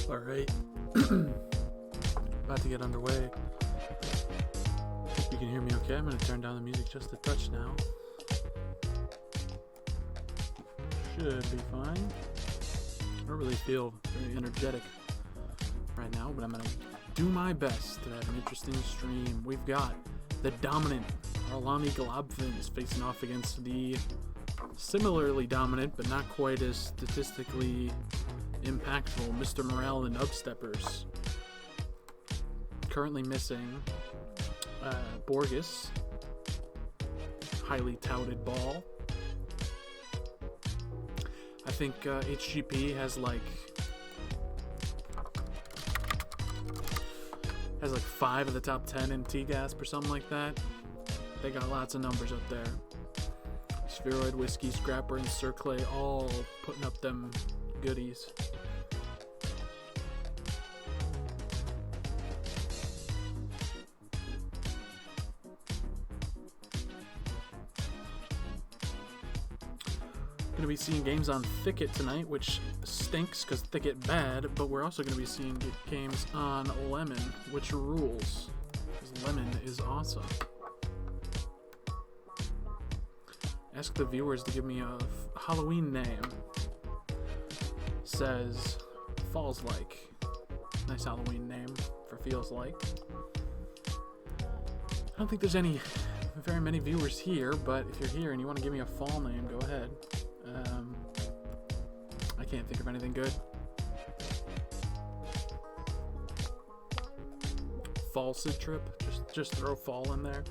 All right, about to get underway. Hope you can hear me okay. I'm going to turn down the music just a touch now. Should be fine. I don't really feel very energetic right now, but I'm going to do my best to have an interesting stream. We've got the dominant Arlani Globfins facing off against the similarly dominant, but not quite as statistically impactful Mr. Morale and Upsteppers. Currently missing Borges, highly touted ball. I think AHGP has like 5 of the top 10 in T-Gasp or something like that. They got lots of numbers up there. Spheroid, Whiskey, Scrapper, and Sir Clay all putting up them goodies. Going to be seeing games on Thicket tonight, which stinks because Thicket bad, but we're also going to be seeing games on Lemon, which rules, because Lemon is awesome. Ask the viewers to give me a Halloween name. Says Falls Like. Nice Halloween name for Feels Like. I don't think there's very many viewers here, but if you're here and you want to give me a fall name, go ahead. I can't think of anything good. Falsid Trip. Just throw fall in there.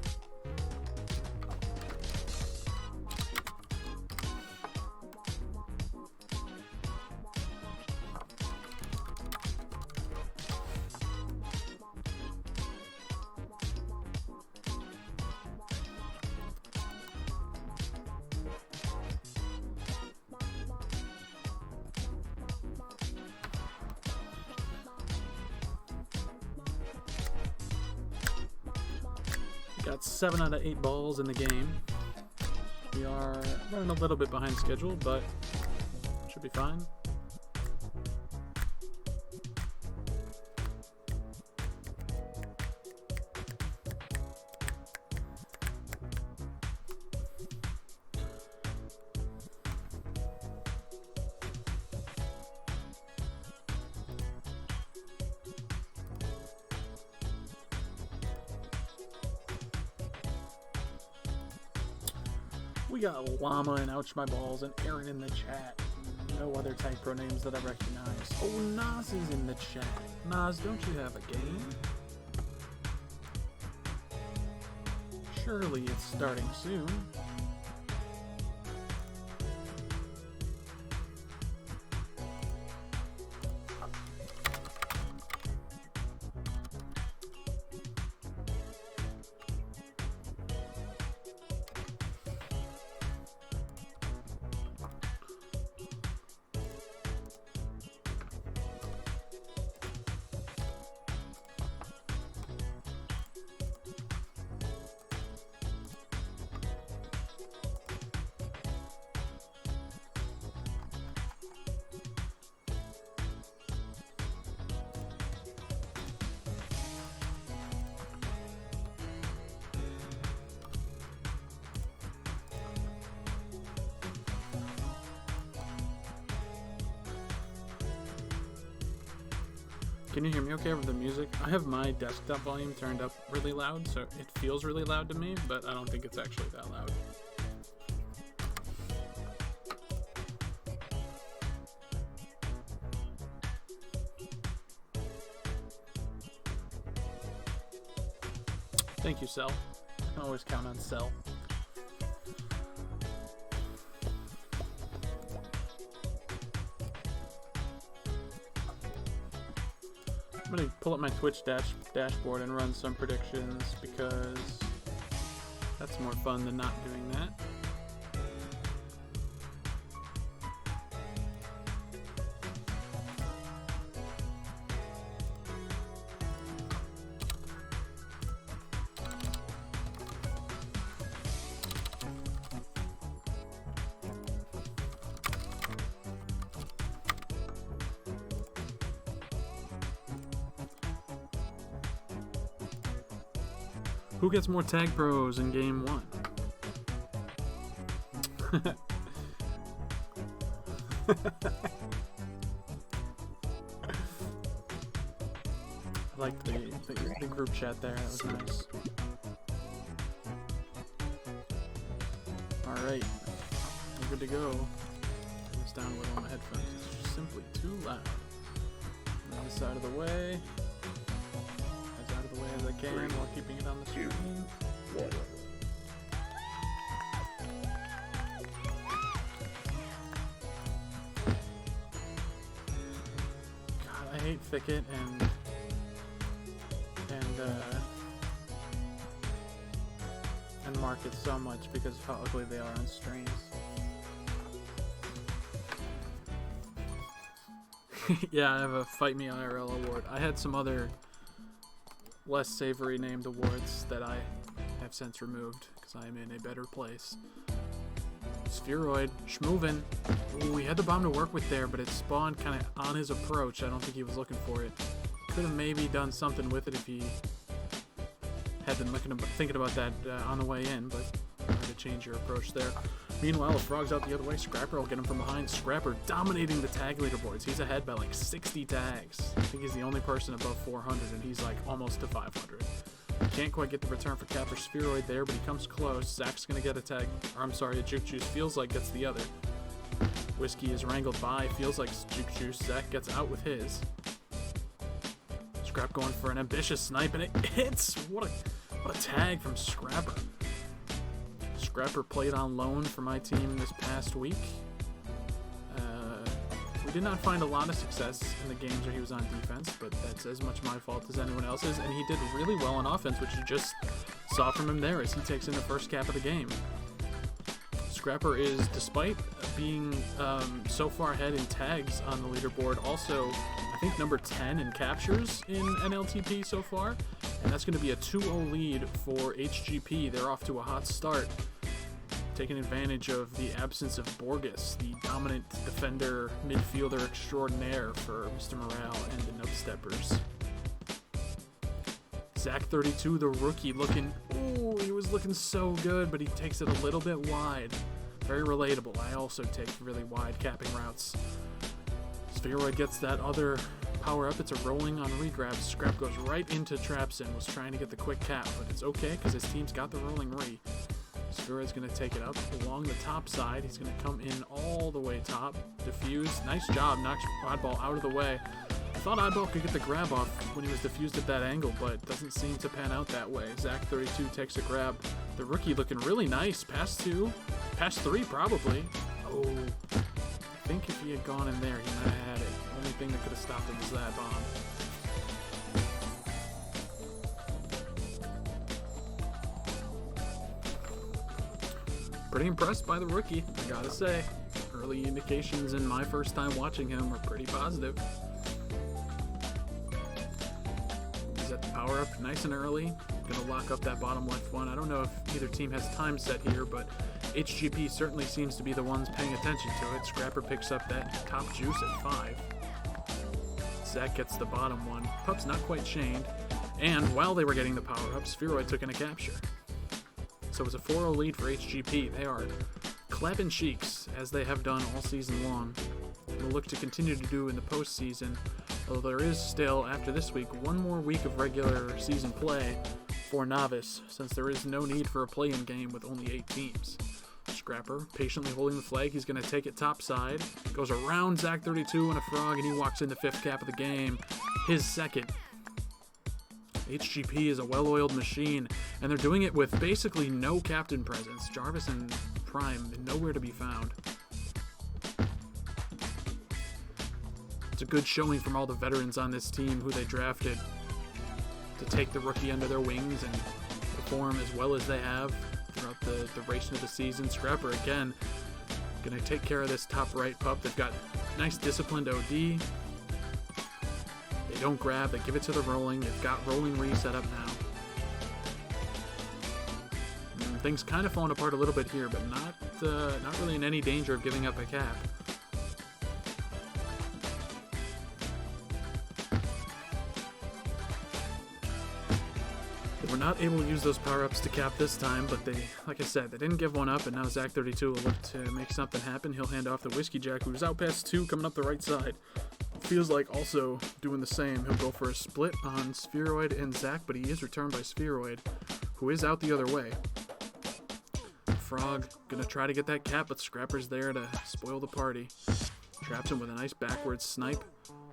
Got 7 out of 8 balls in the game. We are running a little bit behind schedule, but should be fine. We got Llama and Ouch My Balls and Aaron in the chat. No other typo names that I recognize. Oh, Nas is in the chat. Nas, don't you have a game? Surely it's starting soon. Can you hear me okay over the music? I have my desktop volume turned up really loud, so it feels really loud to me, but I don't think it's actually that loud. Thank you, Cell. I can always count on Cell. I'm going to pull up my Twitch dashboard and run some predictions because that's more fun than not doing that. Who gets more tag pros in game 1? I liked the group chat there. That was nice. Alright. We're good to go. Turn this down a little on my headphones. It's just simply too loud. On this side of the way. As out of the way as I can while keeping it on the screen. God, I hate Thicket and Market so much because of how ugly they are on streams. Yeah, I have a Fight Me IRL award. I had some other less savory named awards that I have since removed because I am in a better place. Spheroid, Schmoovin. Ooh, he had the bomb to work with there, but it spawned kind of on his approach. I don't think he was looking for it. Could have maybe done something with it if he had been thinking about that on the way in, but hard to change your approach there. Meanwhile, if Frog's out the other way, Scrapper will get him from behind. Scrapper dominating the tag leaderboards. He's ahead by like 60 tags. I think he's the only person above 400, and he's like almost to 500. Can't quite get the return for Capper Spheroid there, but he comes close. Zach's going to get a tag, or I'm sorry, a Juke Juice. Feels like gets the other. Whiskey is wrangled by. Feels like Juke Juice. Zach gets out with his. Scrap going for an ambitious snipe, and it hits! What a tag from Scrapper. Scrapper played on loan for my team this past week. We did not find a lot of success in the games where he was on defense, but that's as much my fault as anyone else's, and he did really well on offense, which you just saw from him there as he takes in the first cap of the game. Scrapper is, despite being so far ahead in tags on the leaderboard, also I think number 10 in captures in NLTP so far, and that's going to be a 2-0 lead for HGP. They're off to a hot start, taking advantage of the absence of Borges, the dominant defender midfielder extraordinaire for Mr. Morale and the Note Steppers. Zach 32, the rookie, looking, ooh, he was looking so good, but he takes it a little bit wide. Very relatable. I also take really wide capping routes. Spheroid gets that other power up. It's a rolling on regrab. Scrap goes right into Trapson. Was trying to get the quick cap, but it's okay because his team's got the rolling re. Spheroid's going to take it up along the top side. He's going to come in all the way top. Diffuse. Nice job. Knocks Oddball out of the way. I thought Oddball could get the grab off when he was diffused at that angle, but it doesn't seem to pan out that way. Zach 32 takes a grab. The rookie looking really nice. Pass 2. Pass 3 probably. Oh. I think if he had gone in there, he might have had it. The only thing that could have stopped him was that bomb. Pretty impressed by the rookie, I gotta say. Early indications in my first time watching him were pretty positive. He's at the power up nice and early. Gonna lock up that bottom left one. I don't know if either team has time set here, but HGP certainly seems to be the ones paying attention to it. Scrapper picks up that top juice at 5. Zach gets the bottom one. Pup's not quite chained. And while they were getting the power up, Spheroid took in a capture. So it's a 4-0 lead for HGP. They are clapping cheeks, as they have done all season long. They'll look to continue to do in the postseason, although there is still, after this week, one more week of regular season play for Novice, since there is no need for a play-in game with only 8 teams. Scrapper patiently holding the flag. He's going to take it topside. Goes around Zach 32 and a frog, and he walks in the 5th cap of the game. His second. HGP is a well-oiled machine, and they're doing it with basically no captain presence. Jarvis and Prime nowhere to be found. It's a good showing from all the veterans on this team who they drafted to take the rookie under their wings and perform as well as they have throughout the duration of the season. Scrapper again going to take care of this top right pup. They've got nice disciplined OD. They don't grab, they give it to the rolling. They've got rolling reset up now. Things kind of falling apart a little bit here, but not really in any danger of giving up a cap. We're not able to use those power-ups to cap this time, but they, like I said, they didn't give one up, and now Zach32 will look to make something happen. He'll hand off the Whiskey Jack, who's out past 2, coming up the right side. Feels like also doing the same. He'll go for a split on Spheroid and Zach, but he is returned by Spheroid, who is out the other way. Frog gonna try to get that cap, but Scrapper's there to spoil the party. Traps him with a nice backwards snipe.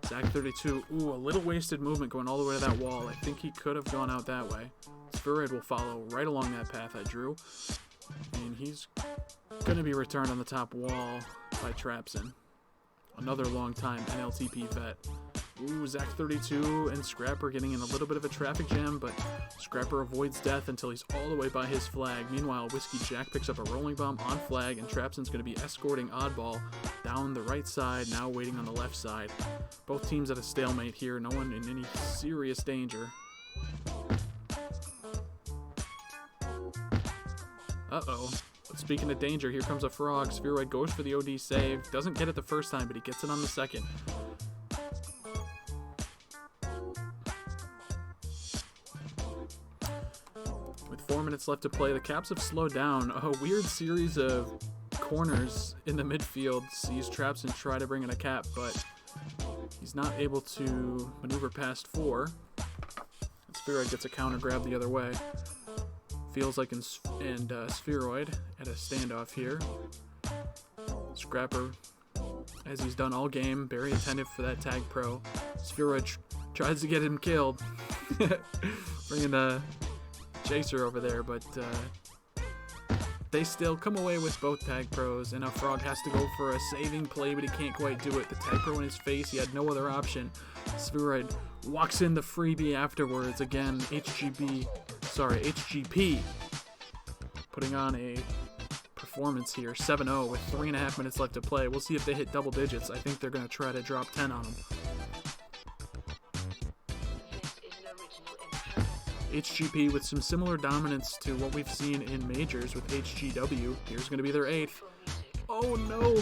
Zach32, ooh, a little wasted movement going all the way to that wall. I think he could have gone out that way. Spheroid will follow right along that path I drew. And he's gonna be returned on the top wall by Trapson. Another long time NLTP vet. Ooh, Zach32 and Scrapper getting in a little bit of a traffic jam, but Scrapper avoids death until he's all the way by his flag. Meanwhile, Whiskey Jack picks up a rolling bomb on flag, and Trapson's going to be escorting Oddball down the right side, now waiting on the left side. Both teams at a stalemate here, no one in any serious danger. Uh-oh. But speaking of danger, here comes a Frog. Spheroid goes for the OD save. Doesn't get it the first time, but he gets it on the second. With 4 minutes left to play, the Caps have slowed down. A weird series of corners in the midfield sees Trapson try to bring in a cap, but he's not able to maneuver past 4. Spheroid gets a counter grab the other way. Feels like Spheroid at a standoff here. Scrapper, as he's done all game, very attentive for that tag pro. Spheroid tries to get him killed. Bringing a chaser over there, but they still come away with both tag pros, and a Frog has to go for a saving play, but he can't quite do it. The tag pro in his face, he had no other option. Spheroid walks in the freebie afterwards. Again, HGP putting on a performance here. 7-0 with 3.5 minutes left to play. We'll see if they hit double digits. I think they're going to try to drop 10 on them. HGP with some similar dominance to what we've seen in majors with HGW. Here's going to be their 8th. Oh no!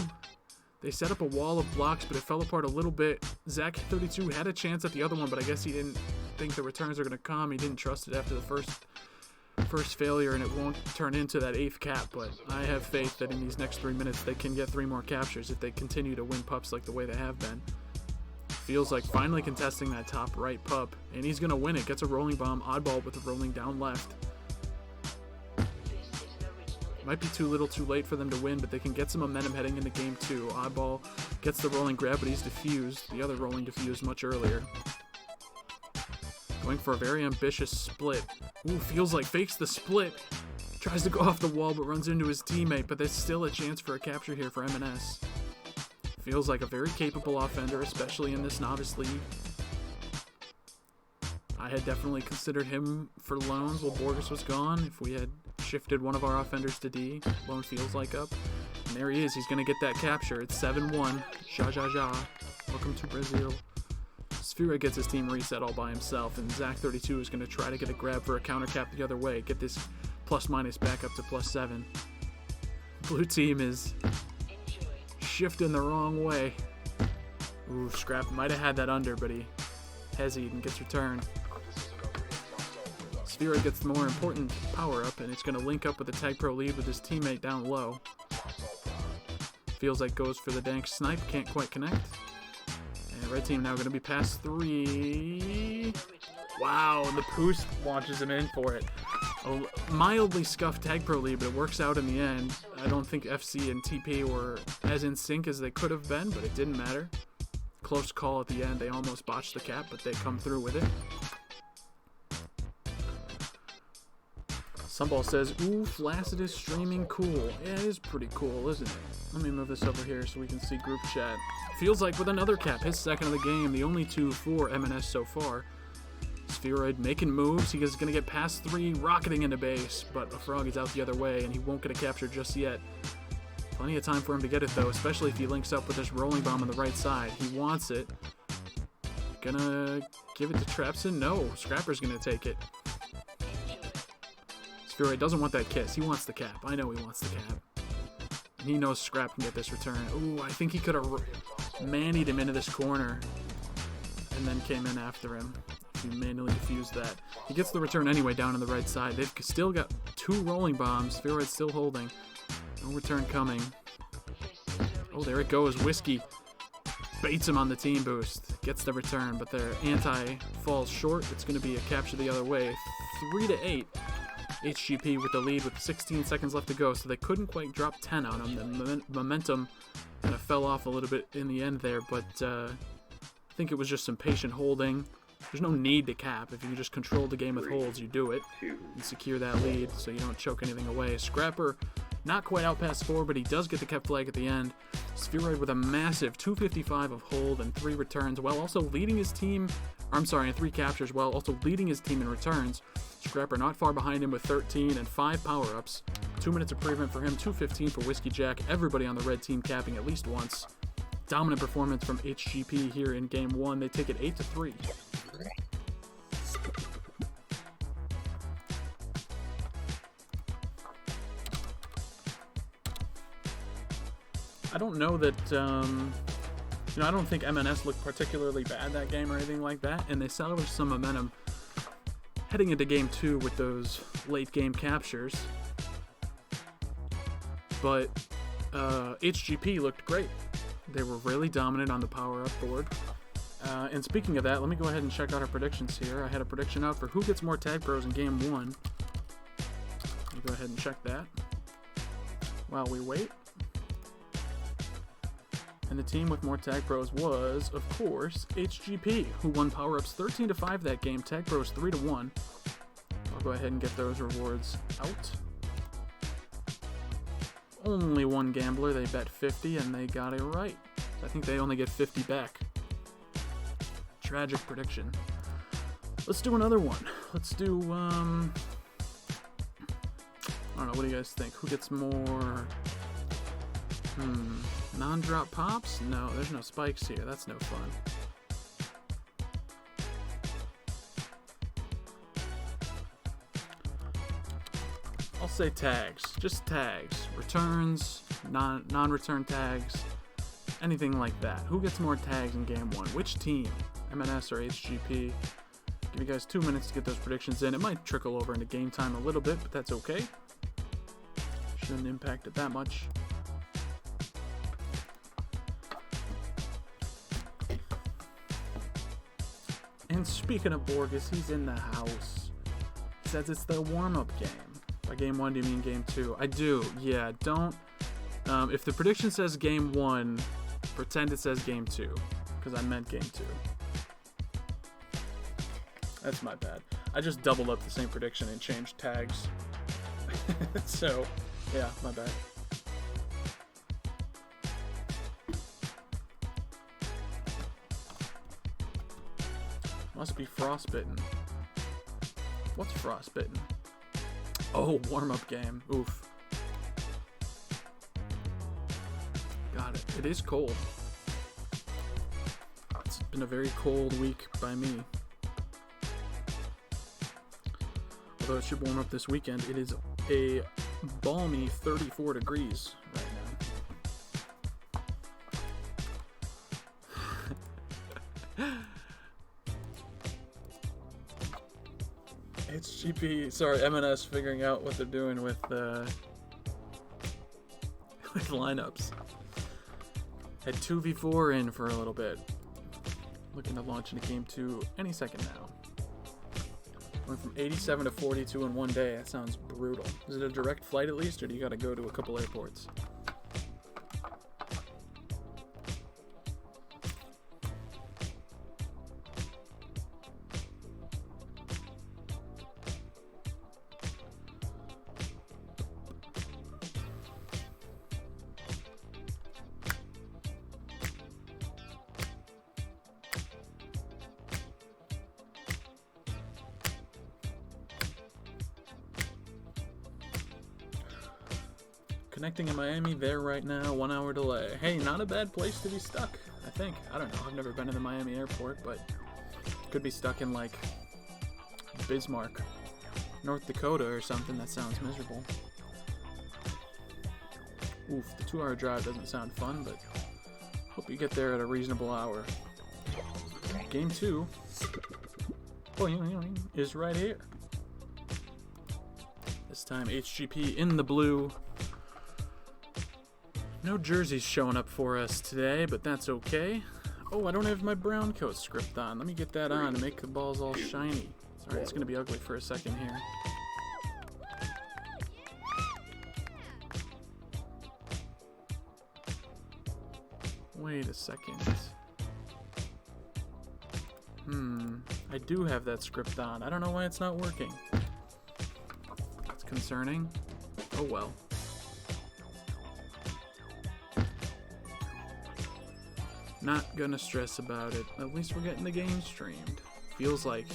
They set up a wall of blocks, but it fell apart a little bit. Zach32 had a chance at the other one, but I guess he didn't think the returns are going to come. He didn't trust it after the first failure, and it won't turn into that 8th cap, but I have faith that in these next 3 minutes they can get 3 more captures if they continue to win pups like the way they have been. Feels like finally contesting that top right pup, and he's going to win it. Gets a rolling bomb, Oddball with the rolling down left. Might be too little too late for them to win, but they can get some momentum heading into game 2. Oddball gets the rolling grab, but he's defused. The other rolling defused much earlier. Going for a very ambitious split. Ooh, feels like fakes the split. Tries to go off the wall, but runs into his teammate, but there's still a chance for a capture here for AMNS. Feels like a very capable offender, especially in this novice league. I had definitely considered him for loans while Borges was gone. If we had shifted one of our offenders to D, loan feels like up. And there he is. He's going to get that capture. It's 7-1. Ja. Welcome to Brazil. Spheroid gets his team reset all by himself, and Zach32 is going to try to get a grab for a counter cap the other way. Get this plus-minus back up to +7. Blue team is shifting the wrong way. Ooh, Scrap might have had that under, but he hesitated and gets returned. Spheroid gets the more important power-up, and it's going to link up with the tag pro lead with his teammate down low. Feels like goes for the dank snipe, can't quite connect. And red team now going to be past 3. Wow, the Poost launches him in for it. A mildly scuffed tag pro lead, but it works out in the end. I don't think FC and TP were as in sync as they could have been, but it didn't matter. Close call at the end. They almost botched the cap, but they come through with it. Sunball says, ooh, Flaccid is streaming cool. Yeah, it is pretty cool, isn't it? Let me move this over here so we can see group chat. Feels like with another cap, his second of the game, the only 2 for AMNS so far. Spheroid making moves. He is going to get past 3, rocketing into base, but a Frog is out the other way, and he won't get a capture just yet. Plenty of time for him to get it, though, especially if he links up with this rolling bomb on the right side. He wants it. Gonna give it to Trapson? No, Scrapper's going to take it. Spheroid doesn't want that kiss. He wants the cap. I know he wants the cap. And he knows Scrap can get this return. Ooh, I think he could have manied him into this corner and then came in after him. to manually defuse that. He gets the return anyway down on the right side. They've still got 2 rolling bombs. Spheroid's still holding. No return coming. Oh, there it goes. Whiskey baits him on the team boost. Gets the return, but their anti falls short. It's going to be a capture the other way. 3-8. HGP with the lead with 16 seconds left to go, so they couldn't quite drop 10 on him. The momentum kind of fell off a little bit in the end there, but I think it was just some patient holding. There's no need to cap. If you just control the game with holds, you do it and secure that lead so you don't choke anything away. Scrapper not quite out past 4, but he does get the kept flag at the end. Spheroid with a massive 255 of hold and 3 returns, while also leading his team, and 3 captures, while also leading his team in returns. Scrapper not far behind him with 13 and 5 power-ups. 2 minutes of prevent for him, 2:15 for Whiskey Jack. Everybody on the red team capping at least once. Dominant performance from HGP here in game 1. They take it 8-3. I don't know that, I don't think MNS looked particularly bad that game or anything like that, and they salvaged some momentum heading into game 2 with those late game captures. But HGP looked great. They were really dominant on the power-up board. And speaking of that, let me go ahead and check out our predictions here. I had a prediction out for who gets more tag pros in game 1. Let me go ahead and check that while we wait. And the team with more tag pros was, of course, HGP, who won power-ups 13-5 that game. Tag pros 3-1. I'll go ahead and get those rewards out. Only one gambler, they bet 50 and they got it right. I think they only get 50 back. Tragic prediction. Let's do another one. Let's do, I don't know, what do you guys think? Who gets more? Non-drop pops? No, there's no spikes here. That's no fun. I'll say tags. Just tags. Returns, non-return tags, anything like that. Who gets more tags in game 1? Which team? MNS or HGP? Give you guys 2 minutes to get those predictions in. It might trickle over into game time a little bit, but that's okay. Shouldn't impact it that much. And speaking of Borges, he's in the house. He says it's their warm-up game. By game 1, do you mean game 2? I do. Yeah, don't... if the prediction says game 1, pretend it says game 2. Because I meant game 2. That's my bad. I just doubled up the same prediction and changed tags. So, yeah, my bad. Must be frostbitten. What's frostbitten? Oh, warm-up game. Oof. Got it. It is cold. It's been a very cold week by me. Although it should warm up this weekend, it is a balmy 34 degrees right now. HGP, sorry, MNS figuring out what they're doing with lineups. Had 2v4 in for a little bit. Looking to launch into game 2 any second now. Went from 87 to 42 in one day. That sounds brutal. Is it a direct flight at least, or do you gotta go to a couple airports? Connecting in Miami, there right now, 1 hour delay. Hey, not a bad place to be stuck, I think. I don't know, I've never been to the Miami airport, but could be stuck in like Bismarck, North Dakota or something. That sounds miserable. Oof, the 2-hour drive doesn't sound fun, but hope you get there at a reasonable hour. Game 2. is right here. This time HGP in the blue. No jerseys showing up for us today, but that's okay. Oh, I don't have my brown coat script on. Let me get that on to make the balls all shiny. Sorry, it's going to be ugly for a second here. Wait a second. I do have that script on. I don't know why it's not working. That's concerning. Oh well. Not gonna stress about it. At least we're getting the game streamed. Feels like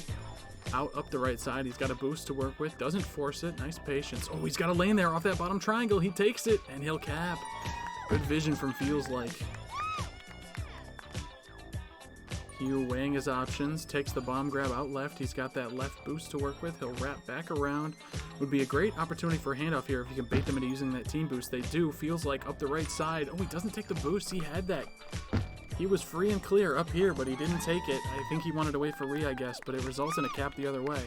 out up the right side. He's got a boost to work with. Doesn't force it. Nice patience. Oh, he's got a lane there off that bottom triangle. He takes it and he'll cap. Good vision from Feels Like. Hugh weighing his options, takes the bomb grab out left. He's got that left boost to work with. He'll wrap back around. Would be a great opportunity for a handoff here if you can bait them into using that team boost. They do. Feels Like up the right side. Oh, he doesn't take the boost. He had that. He was free and clear up here, but he didn't take it. I think he wanted to wait for Ree, I guess, but it results in a cap the other way.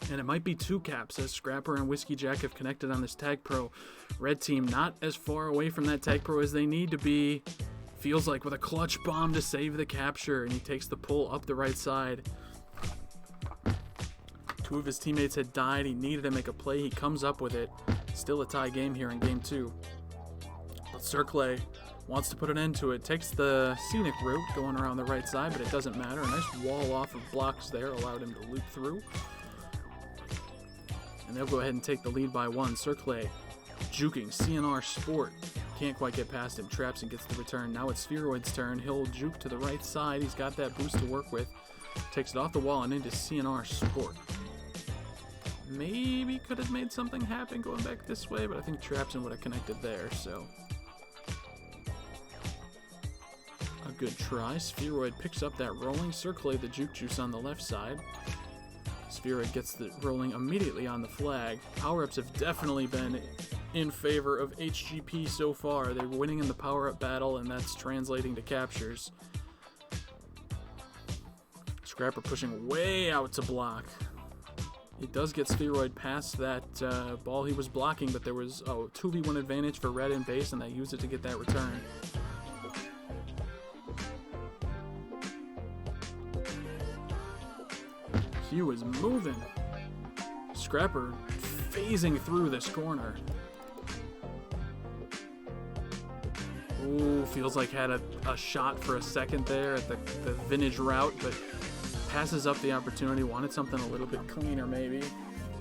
And it might be two caps as Scrapper and Whiskey Jack have connected on this Tag Pro. Red team not as far away from that Tag Pro as they need to be. Feels Like with a clutch bomb to save the capture, and he takes the pull up the right side. Two of his teammates had died. He needed to make a play. He comes up with it. Still a tie game here in game 2. But Circle wants to put an end to it. Takes the scenic route going around the right side, but it doesn't matter. A nice wall off of blocks there allowed him to loop through. And they'll go ahead and take the lead by 1. Circle juking CNR Sport. Can't quite get past him. Traps and gets the return. Now it's Spheroid's turn. He'll juke to the right side. He's got that boost to work with. Takes it off the wall and into CNR Sport. Maybe could have made something happen going back this way, but I think Trapson would have connected there, so. A good try. Spheroid picks up that rolling. Circle the juke juice on the left side. Spheroid gets the rolling immediately on the flag. Power-ups have definitely been in favor of HGP so far. They're winning in the power-up battle, and that's translating to captures. Scrapper pushing way out to block. It does get Spheroid past that ball he was blocking, but there was a 2v1 advantage for Red in base, and they used it to get that return. Hugh is moving. Scrapper phasing through this corner. Ooh, Feels Like had a shot for a second there at the vintage route, but passes up the opportunity. Wanted something a little bit cleaner, maybe.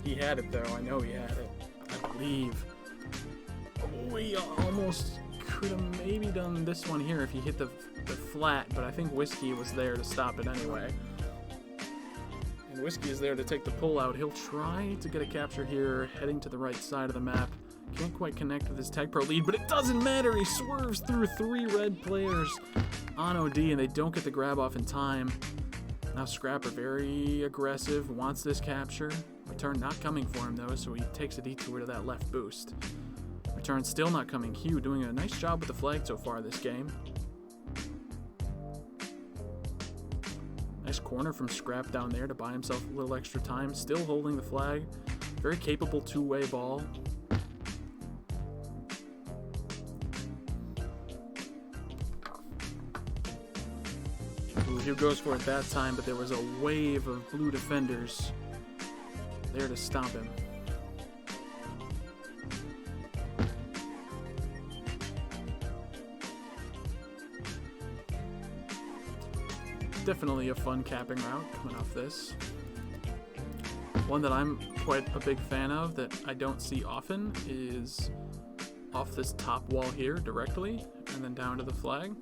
He had it, though. I know he had it. I believe. Oh, he almost could have maybe done this one here if he hit the flat, but I think Whiskey was there to stop it anyway. And Whiskey is there to take the pull out. He'll try to get a capture here, heading to the right side of the map. Can't quite connect with his Tag Pro lead, but it doesn't matter. He swerves through 3 red players on OD, and they don't get the grab off in time. Now Scrapper, very aggressive, wants this capture. Return not coming for him though, so he takes a detour to that left boost. Return still not coming. Hugh doing a nice job with the flag so far this game. Nice corner from Scrap down there to buy himself a little extra time. Still holding the flag. Very capable two-way ball. Hugh goes for it that time, but there was a wave of blue defenders there to stop him. Definitely a fun capping route coming off this. One that I'm quite a big fan of that I don't see often is off this top wall here directly and then down to the flag.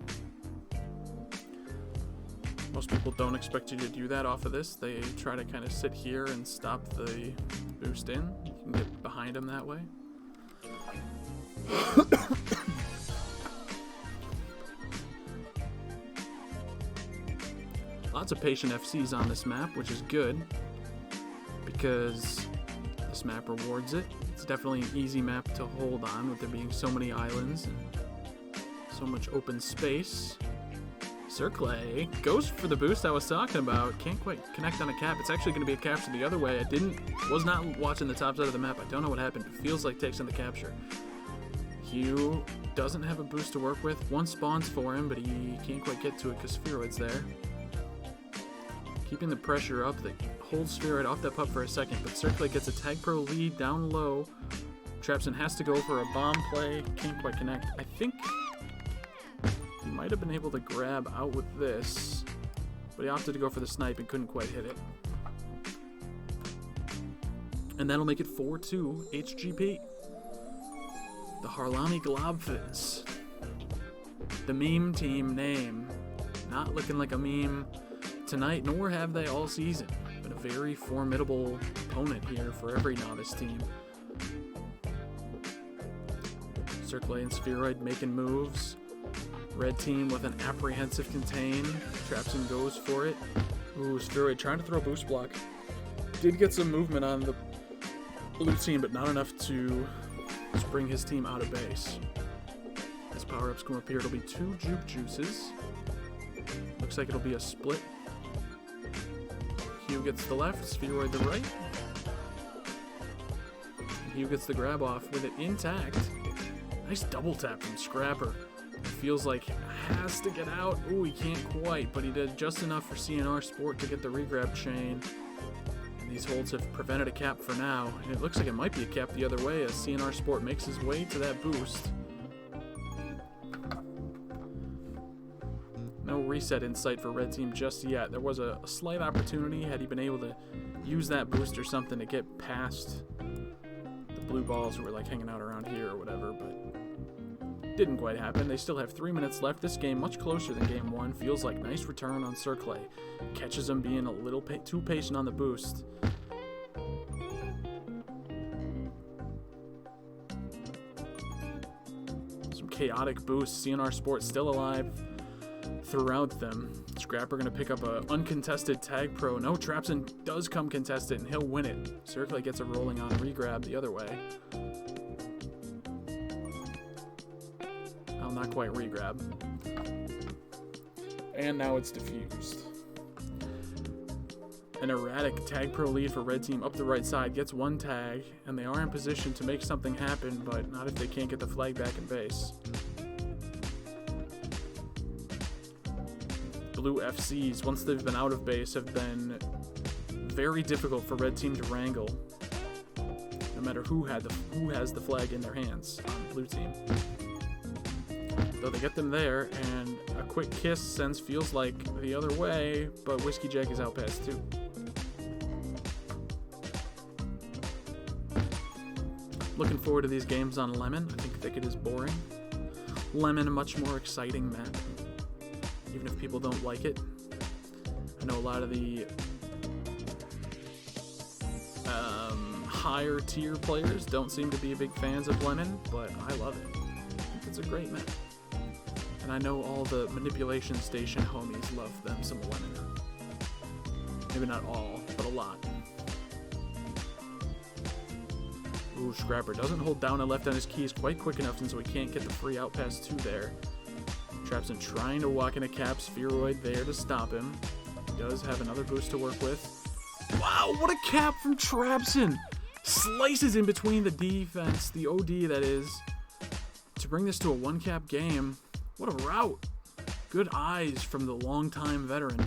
Most people don't expect you to do that off of this. They try to kind of sit here and stop the boost in. You can get behind them that way. Lots of patient FCs on this map, which is good because this map rewards it. It's definitely an easy map to hold on with there being so many islands and So much open space. Circle goes for the boost I was talking about. Can't quite connect on a cap. It's actually going to be a capture the other way. Was not watching the top side of the map. I don't know what happened. It feels like takes in the capture. Hugh doesn't have a boost to work with. One spawns for him, but he can't quite get to it because Spheroid's there. Keeping the pressure up. They hold Spheroid off that pup for a second, but Circle gets a Tag Pro lead down low. Trapson has to go for a bomb play. Can't quite connect. I think he might have been able to grab out with this, but he opted to go for the snipe and couldn't quite hit it. And that'll make it 4-2 HGP. The Harlami Globfins. The meme team name. Not looking like a meme tonight, nor have they all season. But a very formidable opponent here for every novice team. Circle and Spheroid making moves. Red team with an apprehensive contain. Trapson goes for it. Ooh, Spheroid trying to throw boost block. Did get some movement on the blue team, but not enough to bring his team out of base. As power-ups come up here, it'll be 2 Juke Juices. Looks like it'll be a split. Hugh gets the left, Spheroid the right. And Hugh gets the grab off with it intact. Nice double tap from Scrapper. Feels like has to get out. Ooh, he can't quite, but he did just enough for CNR Sport to get the regrab chain. And these holds have prevented a cap for now. And it looks like it might be a cap the other way as CNR Sport makes his way to that boost. No reset in sight for Red Team just yet. There was a slight opportunity had he been able to use that boost or something to get past the blue balls who were like hanging out around here or whatever, but didn't quite happen. They still have 3 minutes left. This game much closer than game 1. Feels like nice return on Circle. Catches him being a little too patient on the boost. Some chaotic boosts. CNR Sports still alive throughout them. Scrapper going to pick up a uncontested Tag Pro. No, Trapson does come contested and he'll win it. Circle gets a rolling on regrab the other way. Not quite regrab. And now it's diffused. An erratic Tag Pro lead for Red Team up the right side. Gets 1 tag, and they are in position to make something happen, but not if they can't get the flag back in base. Blue FCs, once they've been out of base, have been very difficult for Red Team to wrangle. No matter who has the flag in their hands on Blue Team. So they get them there, and a quick kiss sends feels like the other way, but Whiskey Jack is out past 2. Looking forward to these games on Lemon. I think Thicket is boring. Lemon, a much more exciting map, even if people don't like it. I know a lot of the higher tier players don't seem to be big fans of Lemon, but I love it. I think it's a great map. And I know all the manipulation station homies love them some Lemon. Maybe not all, but a lot. Ooh, Scrapper doesn't hold down and left on his keys quite quick enough, and so he can't get the free out pass 2 there. Trapson trying to walk in a cap, Spheroid there to stop him. He does have another boost to work with. Wow, what a cap from Trapson! Slices in between the defense, the OD that is, to bring this to a 1-cap game. What a route. Good eyes from the longtime veteran.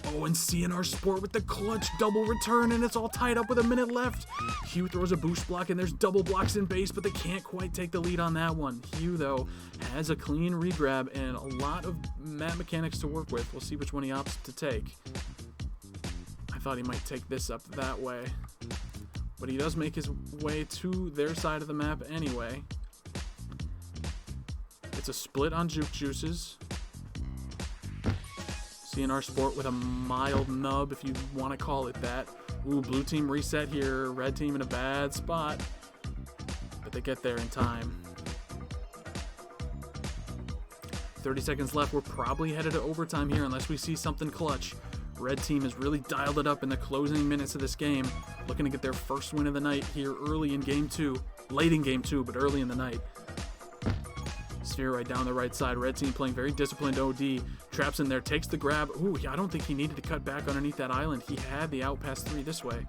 Oh, and CNR Sport with the clutch double return, and it's all tied up with a minute left. Hugh throws a boost block, and there's double blocks in base, but they can't quite take the lead on that one. Hugh, though, has a clean regrab and a lot of map mechanics to work with. We'll see which one he opts to take. I thought he might take this up that way, but he does make his way to their side of the map anyway. It's a split on Juke Juices. CNR Sport with a mild nub, if you want to call it that. Ooh, blue team reset here. Red team in a bad spot. But they get there in time. 30 seconds left. We're probably headed to overtime here unless we see something clutch. Red team has really dialed it up in the closing minutes of this game. Looking to get their first win of the night here early in game 2. Late in game 2, but early in the night. Spheroid down the right side. Red team playing very disciplined OD. Traps in there, takes the grab. Ooh, I don't think he needed to cut back underneath that island. He had the out pass 3 this way.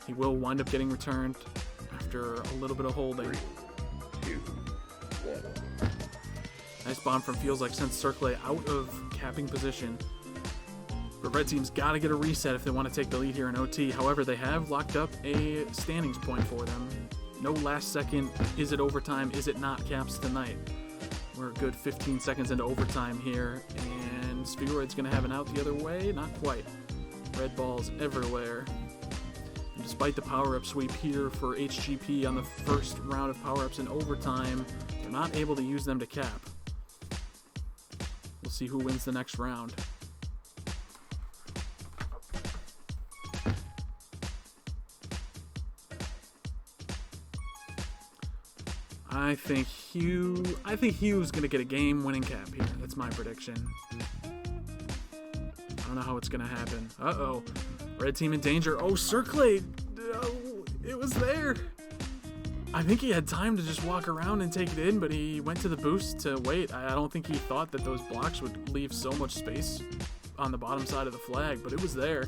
He will wind up getting returned after a little bit of holding. Nice bomb from Feels Like sends Circle out of capping position. But red team's got to get a reset if they want to take the lead here in OT. However, they have locked up a standings point for them. No last second, is it overtime, is it not caps tonight. We're a good 15 seconds into overtime here, and Spheroid's going to have an out the other way? Not quite. Red balls everywhere. And despite the power-up sweep here for HGP on the first round of power-ups in overtime, they're not able to use them to cap. We'll see who wins the next round. I think Hugh's gonna get a game-winning cap here. That's my prediction. I don't know how it's gonna happen. Uh-oh. Red team in danger. Oh, Circle! Oh, it was there. I think he had time to just walk around and take it in, but he went to the boost to wait. I don't think he thought that those blocks would leave so much space on the bottom side of the flag, but it was there.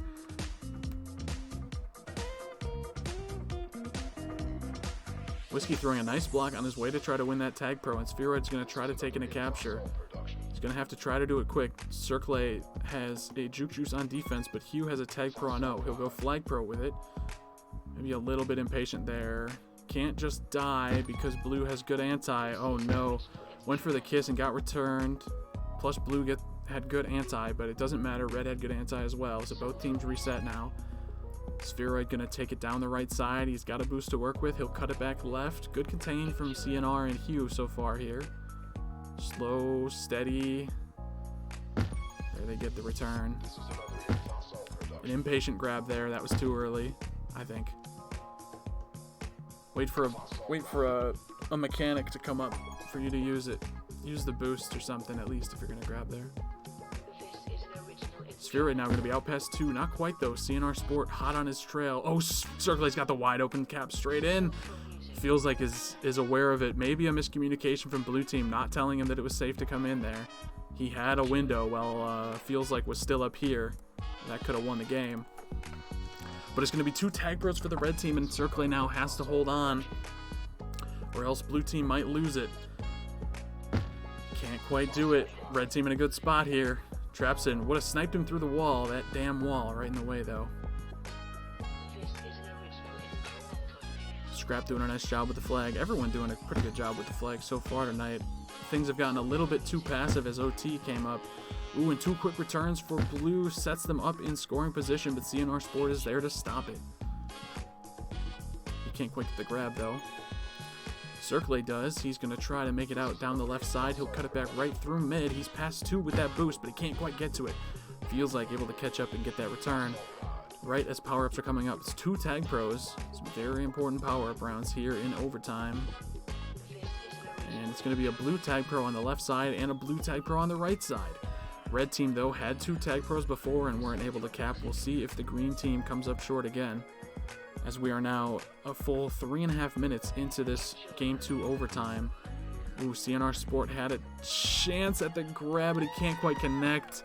Whiskey throwing a nice block on his way to try to win that tag pro, and Spheroid's going to try to take in a capture. He's going to have to try to do it quick. Circle has a juke juice on defense, but Hugh has a tag pro on O. He'll go flag pro with it. Maybe a little bit impatient there. Can't just die because blue has good anti. Oh no. Went for the kiss and got returned. Plus blue had good anti, but it doesn't matter. Red had good anti as well, so both teams reset now. Spheroid gonna take it down the right side. He's got a boost to work with. He'll cut it back left. Good contain from CNR and Hugh so far here. Slow, steady. There they get the return. An impatient grab there. That was too early, I think. Wait for a mechanic to come up for you to use it. Use the boost or something at least if you're gonna grab there. Spheroid now going to be out past 2. Not quite, though. CNR Sport hot on his trail. Oh, Circle's got the wide open cap straight in. Feels like is aware of it. Maybe a miscommunication from blue team, not telling him that it was safe to come in there. He had a window while Feels Like was still up here. That could have won the game. But it's going to be 2 tag pros for the red team, and Circle now has to hold on, or else blue team might lose it. Can't quite do it. Red team in a good spot here. Traps in. Would have sniped him through the wall. That damn wall right in the way, though. Scrap doing a nice job with the flag. Everyone doing a pretty good job with the flag so far tonight. Things have gotten a little bit too passive as OT came up. Ooh, and 2 quick returns for blue sets them up in scoring position, but CNR Sport is there to stop it. He can't quite get the grab, though. Circle does. He's going to try to make it out down the left side. He'll cut it back right through mid. He's past 2 with that boost, but he can't quite get to it. Feels like able to catch up and get that return right as power-ups are coming up. It's 2 tag pros. Some very important power-up rounds here in overtime. And it's going to be a blue tag pro on the left side and a blue tag pro on the right side. Red team, though, had 2 tag pros before and weren't able to cap. We'll see if the green team comes up short again, as we are now a full 3.5 minutes into this Game 2 overtime. Ooh, CNR Sport had a chance at the grab, but he can't quite connect.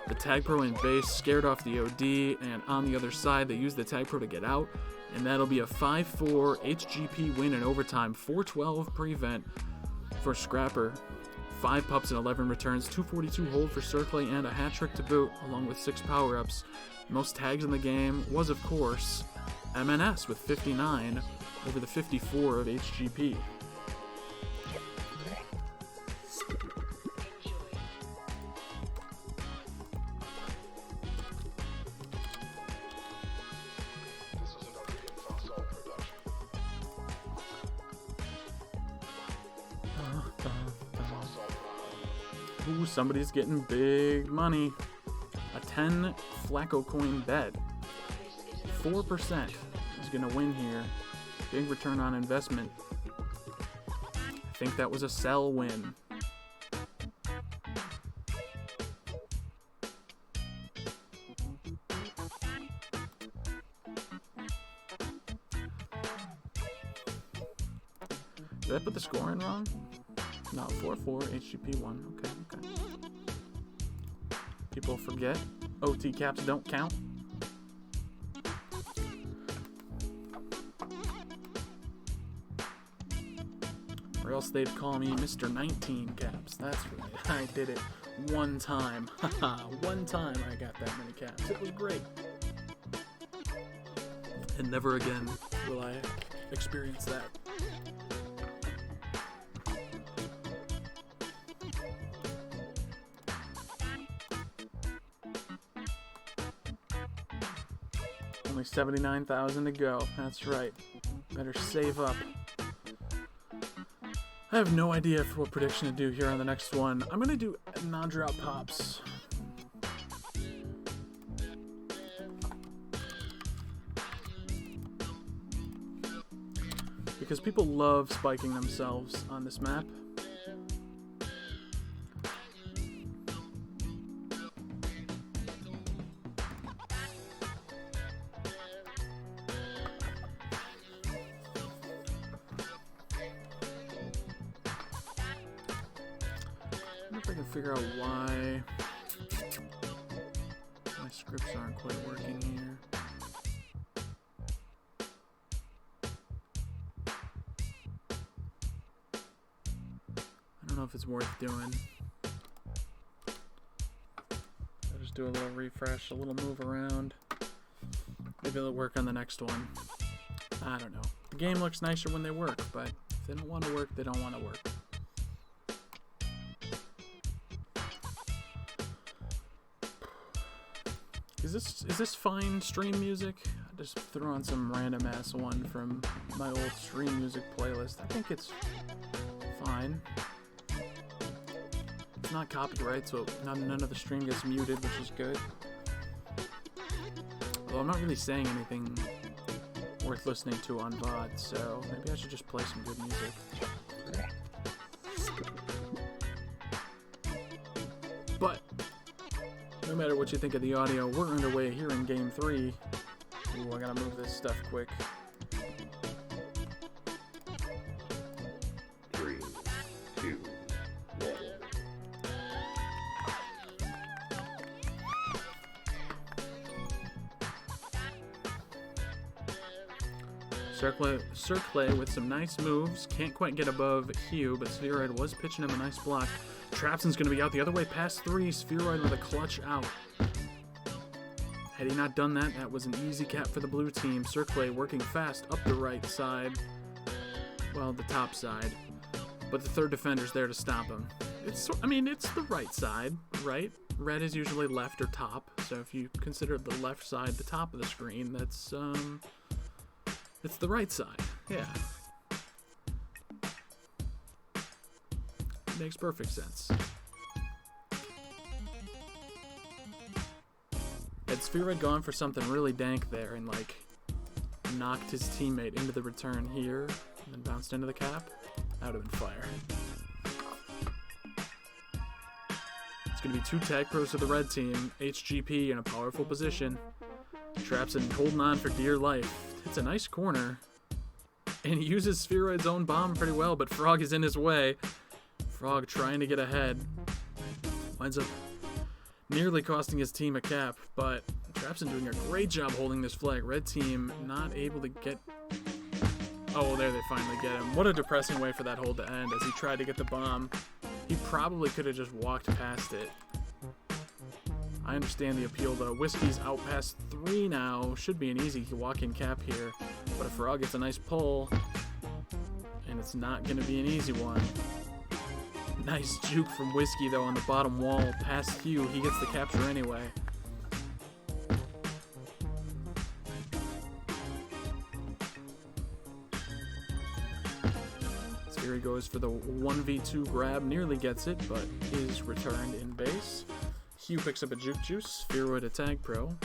The tag pro in base scared off the OD, and on the other side, they use the tag pro to get out, and that'll be a 5-4 HGP win in overtime. 4-12 prevent for Scrapper. 5 pups and 11 returns, 242 hold for Circle, and a hat trick to boot, along with 6 power-ups. Most tags in the game was, of course, AMNS with 59 over the 54 of HGP. Ooh, somebody's getting big money. A 10 Flacco coin bet. 4% is going to win here. Big return on investment. I think that was a sell win. Did I put the score in wrong? No, 4-4, HGP 1. Okay, okay. People forget. OT caps don't count. Or else they'd call me Mr. 19 caps. That's right. I did it one time. Haha, one time I got that many caps. It was great. And never again will I experience that. Only 79,000 to go. That's right. Better save up. I have no idea for what prediction to do here on the next one. I'm going to do non-drop pops. Because people love spiking themselves on this map. If I can figure out why my scripts aren't quite working here. I don't know if it's worth doing. I'll just do a little refresh, a little move around. Maybe it'll work on the next one. I don't know. The game looks nicer when they work, but if they don't want to work, they don't want to work. Is this fine stream music? I just threw on some random ass one from my old stream music playlist. I think it's fine. It's not copyright, so none of the stream gets muted, which is good. Although I'm not really saying anything worth listening to on VOD, so maybe I should just play some good music. But no matter what you think of the audio, we're underway here in Game 3. Ooh, I gotta move this stuff quick. 3, 2, 1. Circle with some nice moves. Can't quite get above Hugh, but Spheroid was pitching him a nice block. Trapson's going to be out the other way past 3. Spheroid with a clutch out. Had he not done that, that was an easy cap for the blue team. Circle working fast up the right side. Well, the top side. But the third defender's there to stop him. It's the right side, right? Red is usually left or top. So if you consider the left side the top of the screen, that's, it's the right side. Yeah. Makes perfect sense. Had Spheroid gone for something really dank there and, like, knocked his teammate into the return here and then bounced into the cap, that would have been fire. It's going to be 2 tag pros to the red team. HGP in a powerful position. Trapson holding on for dear life. It's a nice corner. And he uses Spheroid's own bomb pretty well, but Frog is in his way. Frog trying to get ahead. Winds up nearly costing his team a cap, but Trapson doing a great job holding this flag. Red team not able to get... Oh, there they finally get him. What a depressing way for that hold to end as he tried to get the bomb. He probably could have just walked past it. I understand the appeal though. Whiskey's out past 3 now. Should be an easy walk-in cap here. But if Frog gets a nice pull, and it's not going to be an easy one. Nice juke from Whiskey though on the bottom wall. Past Hugh. He gets the capture anyway. Sphere goes for the 1v2 grab. Nearly gets it, but is returned in base. Hugh picks up a juke juice. Spheroid a tag pro.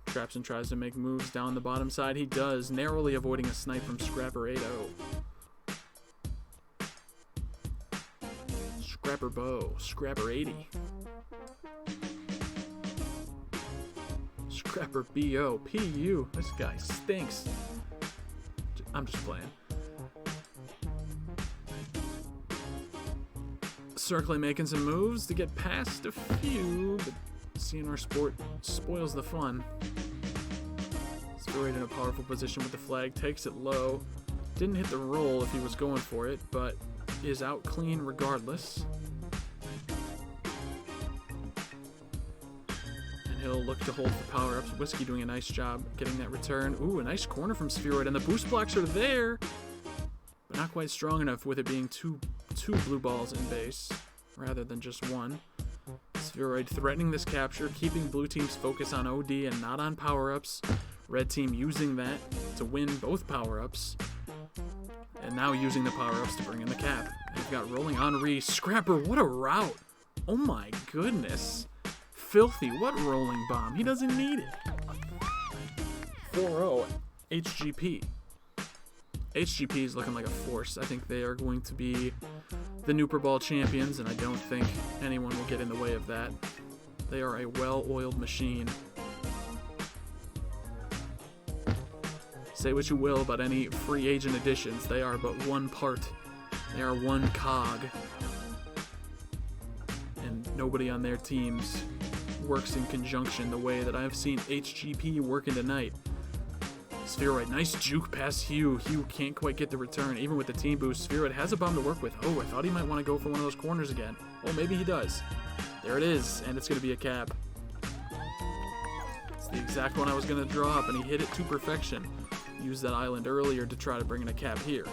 Trapson tries to make moves down the bottom side. He does, narrowly avoiding a snipe from Scrapper 8-0. Scrapper Bow. Scrapper 80. Scrapper BO. PU. This guy stinks. I'm just playing. Circling making some moves to get past a few, but CNR Sport spoils the fun. Spheroid in a powerful position with the flag, takes it low. Didn't hit the roll if he was going for it, but is out clean regardless. And he'll look to hold for power-ups. Whiskey doing a nice job getting that return. Ooh, a nice corner from Spheroid, and the boost blocks are there, but not quite strong enough with it being two blue balls in base rather than just one. Spheroid threatening this capture, keeping blue team's focus on OD and not on power-ups. Red team using that to win both power-ups. And now using the power-ups to bring in the cap. They've got rolling Henri. Scrapper, what a route. Oh my goodness. Filthy, what rolling bomb. He doesn't need it. 4-0 HGP. HGP is looking like a force. I think they are going to be the Nooper Ball champions, and I don't think anyone will get in the way of that. They are a well-oiled machine. Say what you will about any free agent additions, they are but one part. They are one cog. And nobody on their teams works in conjunction the way that I've seen HGP working tonight. Spheroid, nice juke past Hugh. Hugh can't quite get the return, even with the team boost. Spheroid has a bomb to work with. Oh, I thought he might want to go for one of those corners again. Oh, maybe he does. There it is, and it's going to be a cap. It's the exact one I was going to draw up, and he hit it to perfection. Used that island earlier to try to bring in a cap here.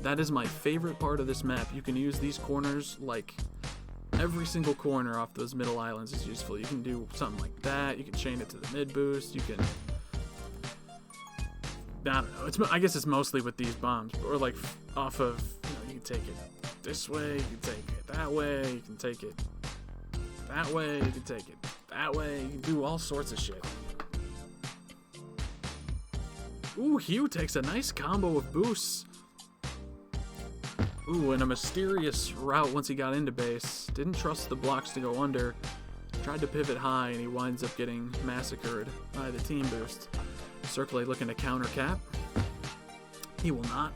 That is my favorite part of this map. You can use these corners like every single corner off those middle islands is useful. You can do something like that. You can chain it to the mid boost. You can, I don't know. I guess it's mostly with these bombs, or like off of, you can take it this way. You can take it that way. You can take it that way. You can take it that way. You can do all sorts of shit. Ooh, Hugh takes a nice combo of boosts. Ooh, and a mysterious route once he got into base. Didn't trust the blocks to go under. Tried to pivot high, and he winds up getting massacred by the team boost. Circulate looking to counter cap. He will not.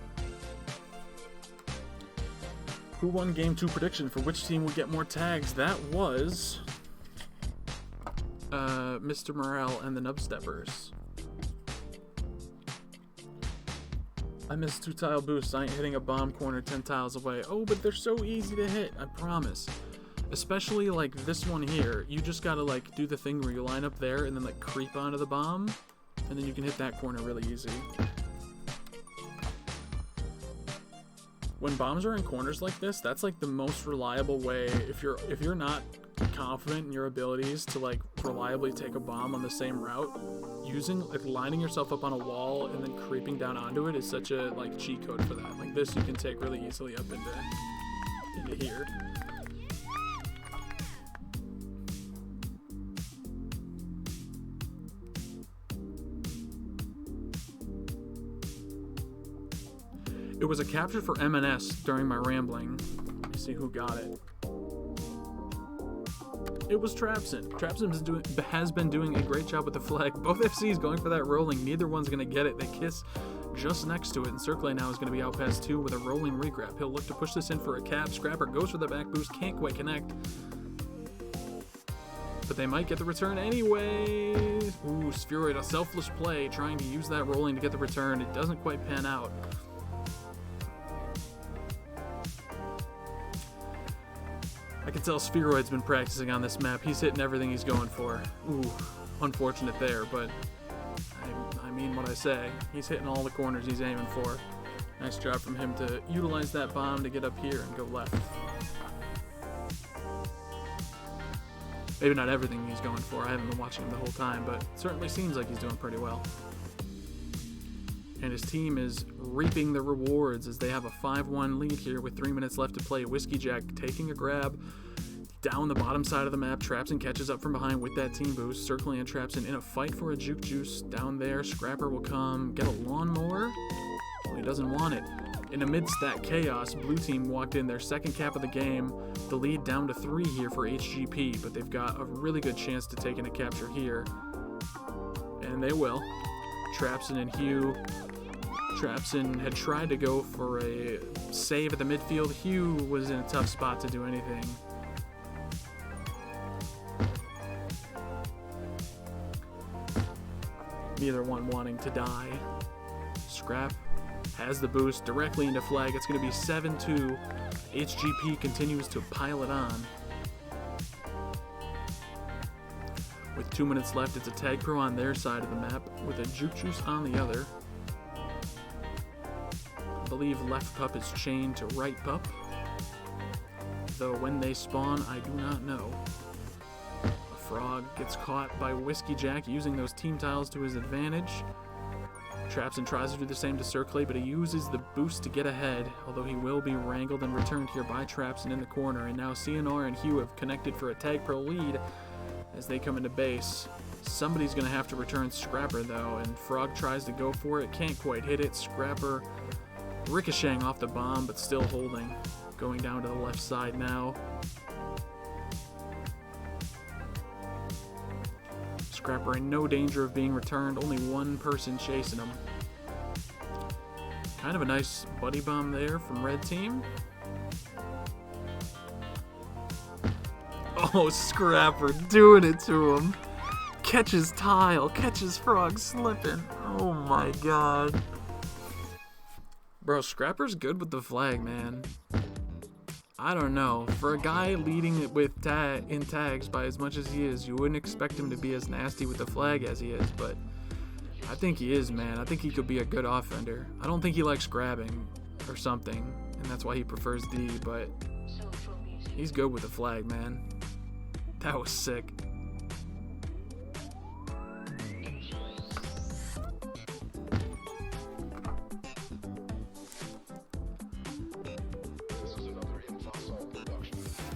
Who won Game 2 prediction for which team would get more tags? That was Mr. Morale and the Nubsteppers. I missed 2 tile boosts. I ain't hitting a bomb corner 10 tiles away. Oh, but they're so easy to hit, I promise. Especially like this one here. You just gotta like do the thing where you line up there and then like creep onto the bomb, and then you can hit that corner really easy. When bombs are in corners like this, that's like the most reliable way. If you're not confident in your abilities to like reliably take a bomb on the same route, using like lining yourself up on a wall and then creeping down onto it is such a like cheat code for that. Like this you can take really easily up into here. It was a capture for AMNS during my rambling. Let me see who got it. It was Trapson. Trapson has been doing a great job with the flag. Both FCs going for that rolling. Neither one's going to get it. They kiss just next to it. And Circulate now is going to be out past 2 with a rolling regrab. He'll look to push this in for a cap. Scrapper goes for the back boost. Can't quite connect. But they might get the return anyway. Ooh, Spheroid, a selfless play. Trying to use that rolling to get the return. It doesn't quite pan out. I can tell Spheroid's been practicing on this map. He's hitting everything he's going for. Ooh, unfortunate there, but I mean what I say. He's hitting all the corners he's aiming for. Nice job from him to utilize that bomb to get up here and go left. Maybe not everything he's going for. I haven't been watching him the whole time, but it certainly seems like he's doing pretty well. And his team is reaping the rewards as they have a 5-1 lead here with 3 minutes left to play. Whiskey Jack taking a grab down the bottom side of the map. Trapson catches up from behind with that team boost. Circling and Trapson in a fight for a juke juice down there. Scrapper will come. Get a lawnmower? Well, he doesn't want it. In amidst that chaos, blue team walked in their second cap of the game. The lead down to 3 here for HGP, but they've got a really good chance to take in a capture here. And they will. Trapson and Hugh Trapson had tried to go for a save at the midfield. Hugh was in a tough spot to do anything. Neither one wanting to die. Scrap has the boost directly into flag. It's going to be 7-2. HGP continues to pile it on. With 2 minutes left, it's a tag pro on their side of the map with a juke juice on the other. I believe left pup is chained to right pup, though when they spawn, I do not know. A frog gets caught by Whiskey Jack using those team tiles to his advantage. Trapson tries to do the same to Circlay, but he uses the boost to get ahead, although he will be wrangled and returned here by Trapson in the corner. And now CNR and Hugh have connected for a tag pro lead as they come into base. Somebody's going to have to return Scrapper, though, and Frog tries to go for it, can't quite hit it. Scrapper ricocheting off the bomb, but still holding. Going down to the left side now. Scrapper in no danger of being returned, only one person chasing him. Kind of a nice buddy bomb there from red team. Oh, Scrapper doing it to him. Catches tile, catches Frog slipping. Oh my god. Bro, Scrapper's good with the flag, man. I don't know. For a guy leading it with in tags by as much as he is, you wouldn't expect him to be as nasty with the flag as he is, but I think he is, man. I think he could be a good offender. I don't think he likes grabbing or something, and that's why he prefers D, but he's good with the flag, man. That was sick.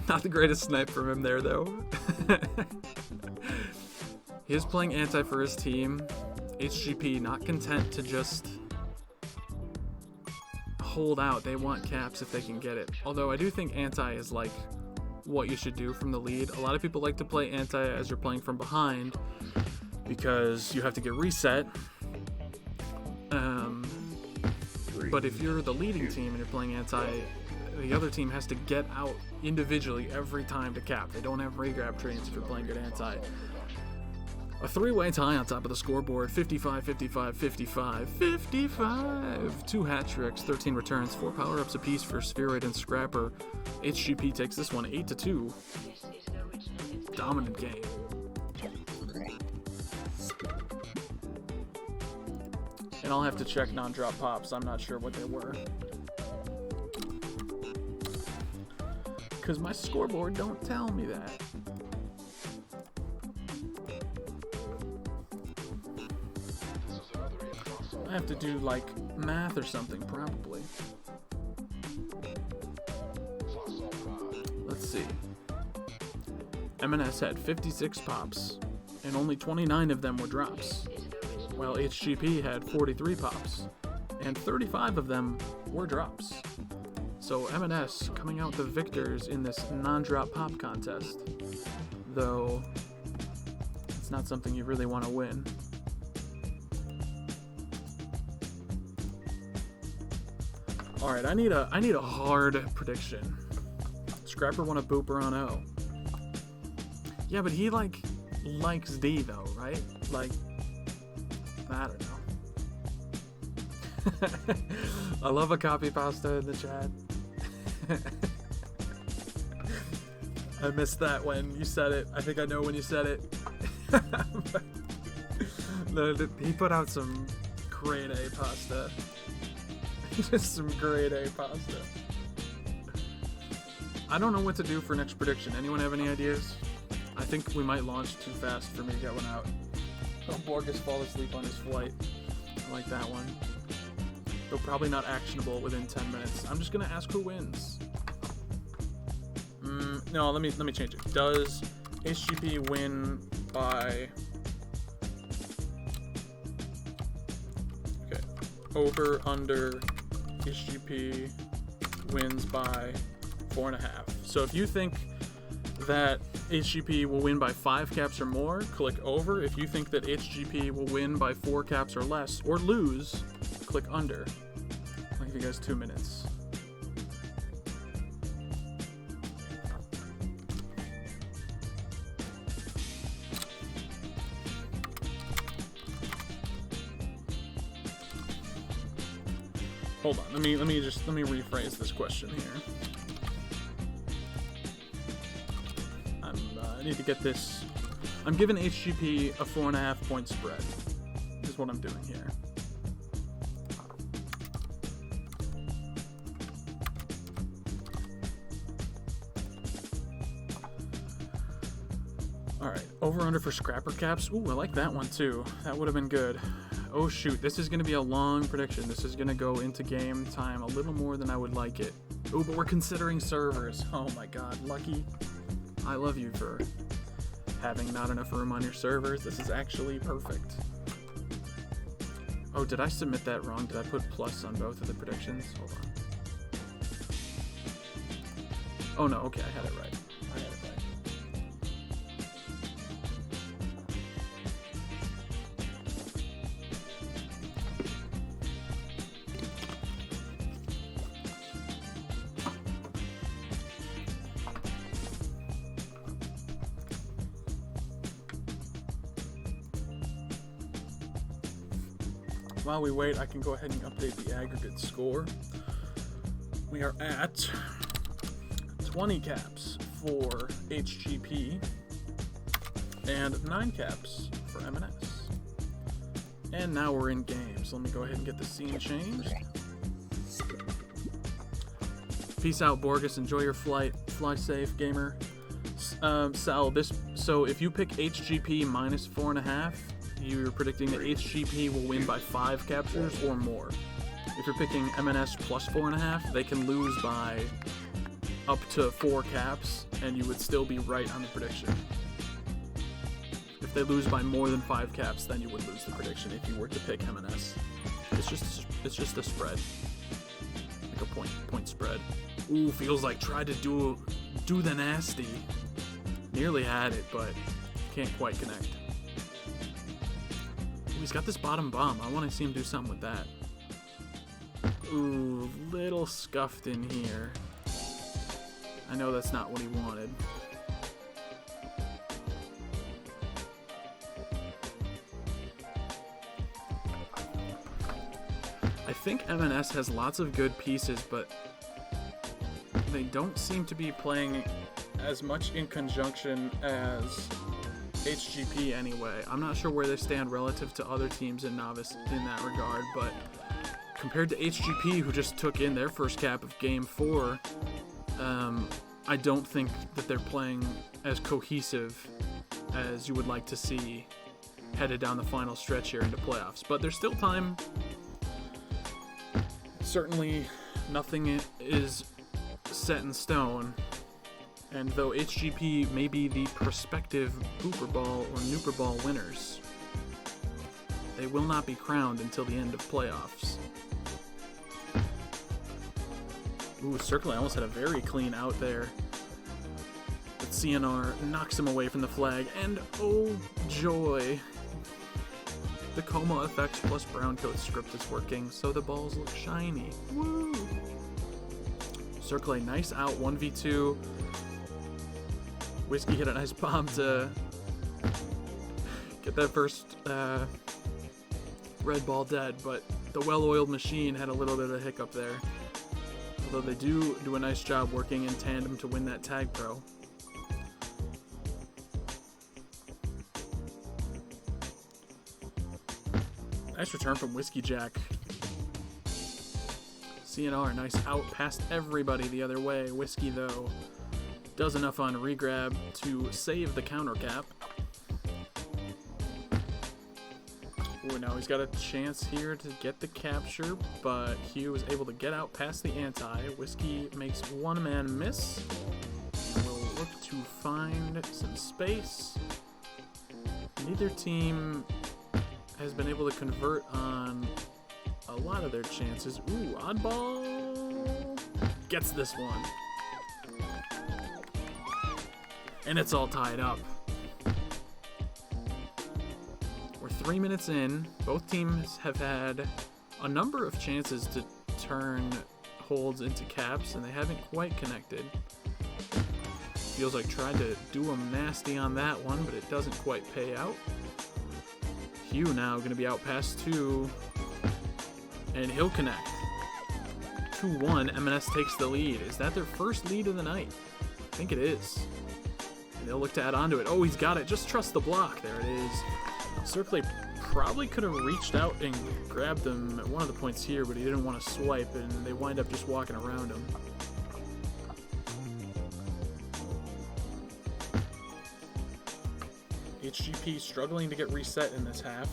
Not the greatest snipe from him there, though. He is playing anti for his team. HGP not content to just hold out. They want caps if they can get it. Although I do think anti is like what you should do from the lead. A lot of people like to play anti as you're playing from behind because you have to get reset. But if you're the leading team and you're playing anti, the other team has to get out individually every time to cap. They don't have regrab trains if you're playing good anti. A three-way tie on top of the scoreboard. 55, 55, 55, 55. 2 hat tricks, 13 returns, 4 power-ups apiece for Spheroid and Scrapper. HGP takes this one 8-2. Dominant game. And I'll have to check non-drop pops. I'm not sure what they were. Because my scoreboard don't tell me that. I have to do like math or something probably. Let's see. AMNS had 56 pops and only 29 of them were drops, while HGP had 43 pops and 35 of them were drops. So AMNS coming out the victors in this non-drop pop contest, though it's not something you really want to win. All right, I need a hard prediction. Scrapper won a booper on O. Yeah, but he likes D though, right? Like, I don't know. I love a copy pasta in the chat. I missed that when you said it. I think I know when you said it. He put out some grade A pasta. Just some grade A pasta. I don't know what to do for next prediction. Anyone have any ideas? I think we might launch too fast for me to get one out. Oh, Borges fall asleep on his flight. I like that one. Though probably not actionable within 10 minutes. I'm just gonna ask who wins. No, let me change it. Does HGP win by... Okay. Over, under, HGP wins by 4.5. So if you think that HGP will win by 5 caps or more, click over. If you think that HGP will win by 4 caps or less, or lose, click under. I'll give you guys 2 minutes. Hold on, let me rephrase this question here. I need to get this. I'm giving HGP a 4.5 point spread. Is what I'm doing here. All right, over under for scrapper caps. Ooh, I like that one too. That would have been good. Oh shoot, this is going to be a long prediction. This is going to go into game time a little more than I would like it. Ooh, but we're considering servers. Oh my god, Lucky. I love you for having not enough room on your servers. This is actually perfect. Oh, did I submit that wrong? Did I put plus on both of the predictions? Hold on. Oh no, okay, I had it right. While we wait, I can go ahead and update the aggregate score. We are at 20 caps for HGP and 9 caps for AMNS. And now we're in game, so let me go ahead and get the scene changed. Peace out, Borgus. Enjoy your flight. Fly safe, gamer. Sal, so if you pick HGP minus 4.5, you're predicting that HGP will win by 5 captures or more. If you're picking MNS plus 4.5, they can lose by up to 4 caps, and you would still be right on the prediction. If they lose by more than 5 caps, then you would lose the prediction if you were to pick MNS. It's just a spread, like a point spread. Ooh, feels like tried to do the nasty. Nearly had it, but can't quite connect. He's got this bottom bomb. I want to see him do something with that. Ooh, little scuffed in here. I know that's not what he wanted. I think MNS has lots of good pieces, but they don't seem to be playing as much in conjunction as HGP anyway. I'm not sure where they stand relative to other teams in Novice in that regard, but compared to HGP, who just took in their first cap of Game 4, I don't think that they're playing as cohesive as you would like to see headed down the final stretch here into playoffs. But there's still time. Certainly nothing is set in stone. And though HGP may be the prospective Booper Ball or Nooper Ball winners, they will not be crowned until the end of playoffs. Ooh, Circle, I almost had a very clean out there. But CNR knocks him away from the flag, and oh joy, the Coma Effects plus Browncoat script is working, so the balls look shiny. Woo! Circle, nice out, 1v2. Whiskey hit a nice bomb to get that first red ball dead, but the well-oiled machine had a little bit of a hiccup there. Although they do a nice job working in tandem to win that tag pro. Nice return from Whiskey Jack. CNR, nice out past everybody the other way. Whiskey, though, does enough on regrab to save the counter cap. Ooh, now he's got a chance here to get the capture, but Hugh is able to get out past the anti. Whiskey makes one man miss. We'll look to find some space. Neither team has been able to convert on a lot of their chances. Ooh, oddball gets this one. And it's all tied up. We're 3 minutes in. Both teams have had a number of chances to turn holds into caps, and they haven't quite connected. Feels like tried to do them nasty on that one, but it doesn't quite pay out. Hugh now going to be out past 2, and he'll connect. 2-1, M&S takes the lead. Is that their first lead of the night? I think it is. And they'll look to add on to it. Oh, he's got it. Just trust the block. There it is. Circle probably could have reached out and grabbed them at one of the points here, but he didn't want to swipe, and they wind up just walking around him. AHGP struggling to get reset in this half.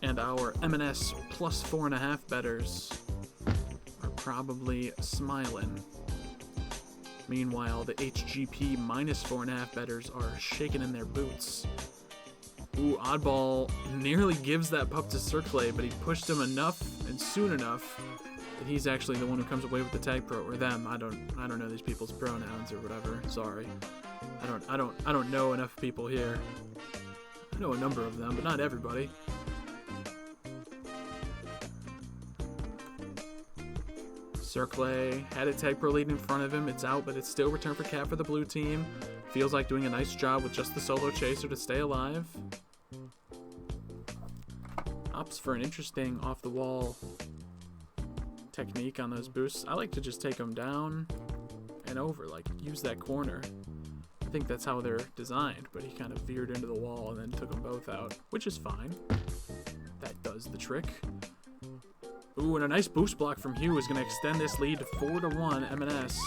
And our M&S plus 4.5 bettors are probably smiling. Meanwhile, the HGP minus 4.5 bettors are shaking in their boots. Ooh, Oddball nearly gives that pup to Circle, but he pushed him enough and soon enough that he's actually the one who comes away with the tag pro, or them. I don't know these people's pronouns or whatever. Sorry. I don't know enough people here. I know a number of them, but not everybody. Circle had a tag pro lead in front of him. It's out, but it's still return for cap for the blue team. Feels like doing a nice job with just the solo chaser to stay alive. Opts for an interesting off-the-wall technique on those boosts. I like to just take them down and over, like use that corner. I think that's how they're designed, but he kind of veered into the wall and then took them both out, which is fine. That does the trick. Ooh, and a nice boost block from Hugh is going to extend this lead to 4-1 M&S.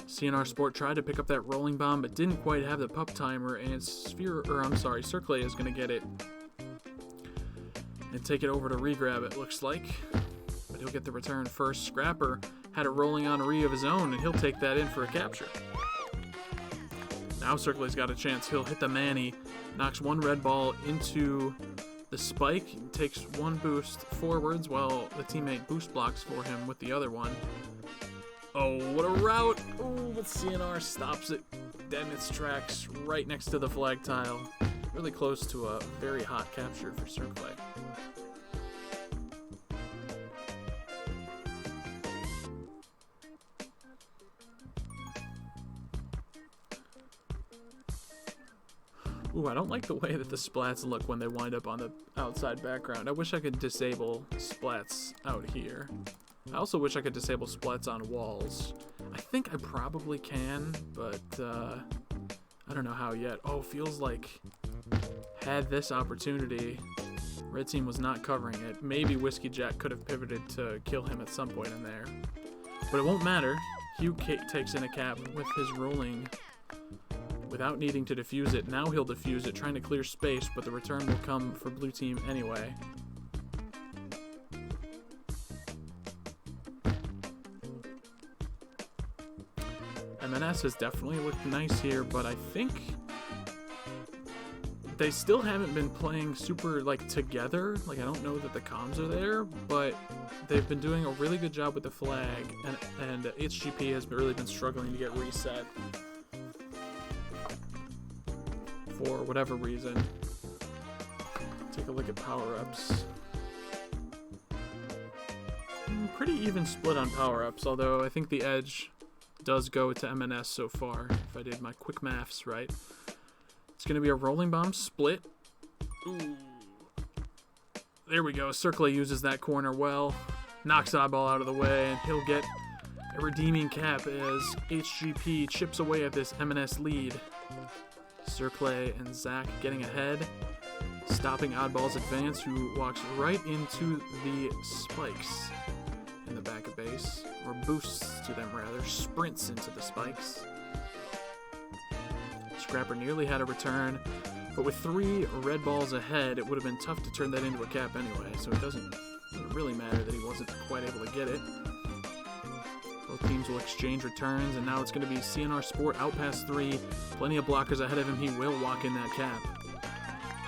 CNR Sport tried to pick up that rolling bomb, but didn't quite have the pup timer, and Circle is going to get it and take it over to regrab, it looks like. But he'll get the return first. Scrapper had a rolling on re of his own, and he'll take that in for a capture. Now Circle's got a chance. He'll hit the Manny, knocks one red ball into the spike, takes one boost forwards while the teammate boost blocks for him with the other one. Oh, what a route! Oh, but CNR stops it dead in its tracks right next to the flag tile. Really close to a very hot capture for Circle. Ooh, I don't like the way that the splats look when they wind up on the outside background. I wish I could disable splats out here. I also wish I could disable splats on walls. I think I probably can, but I don't know how yet. Oh, feels like had this opportunity. Red team was not covering it. Maybe Whiskey Jack could have pivoted to kill him at some point in there. But it won't matter. Hugh takes in a cap with his rolling without needing to defuse it. Now he'll defuse it, trying to clear space, but the return will come for blue team anyway. M&S has definitely looked nice here, but I think they still haven't been playing super, like, together. Like, I don't know that the comms are there, but they've been doing a really good job with the flag, and HGP has really been struggling to get reset for whatever reason. Take a look at power-ups. Pretty even split on power-ups, although I think the edge does go to M&S so far, if I did my quick maths right. It's going to be a rolling bomb split. Ooh. There we go. Circle uses that corner well. Knocks Oddball out of the way, and he'll get a redeeming cap as HGP chips away at this M&S lead. Circle and Zach getting ahead, stopping Oddball's advance, who walks right into the spikes in the back of base, or boosts to them rather, sprints into the spikes. Scrapper nearly had a return, but with 3 red balls ahead, it would have been tough to turn that into a cap anyway, so it doesn't really matter that he wasn't quite able to get it. Both teams will exchange returns, and now it's going to be CNR Sport out past 3. Plenty of blockers ahead of him. He will walk in that cap.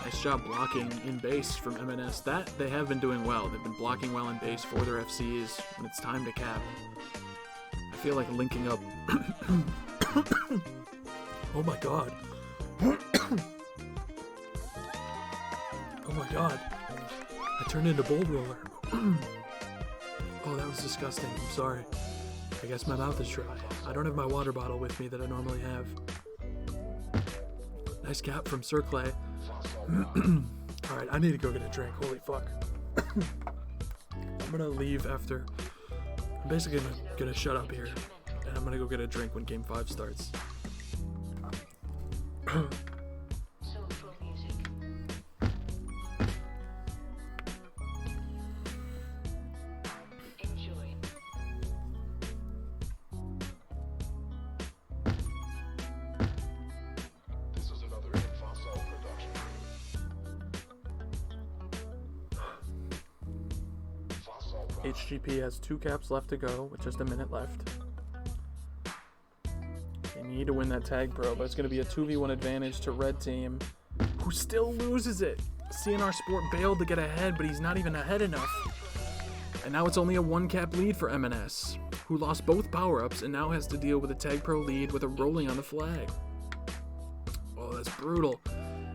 Nice job blocking in base from MNS. That they have been doing well. They've been blocking well in base for their FCs when it's time to cap. I feel like linking up. Oh my god. Oh my god. I turned into Bold Roller. Oh, that was disgusting. I'm sorry. I guess my mouth is dry. I don't have my water bottle with me that I normally have. Nice cap from Sir Clay. Alright, I need to go get a drink. Holy fuck. I'm gonna leave after. I'm basically gonna shut up here. And I'm gonna go get a drink when Game 5 starts. AHGP has 2 caps left to go with just a minute left. They need to win that tag pro, but it's going to be a 2v1 advantage to red team, who still loses it. CNR Sport bailed to get ahead, but he's not even ahead enough. And now it's only a 1 cap lead for MNS, who lost both power-ups and now has to deal with a tag pro lead with a rolling on the flag. Oh, that's brutal.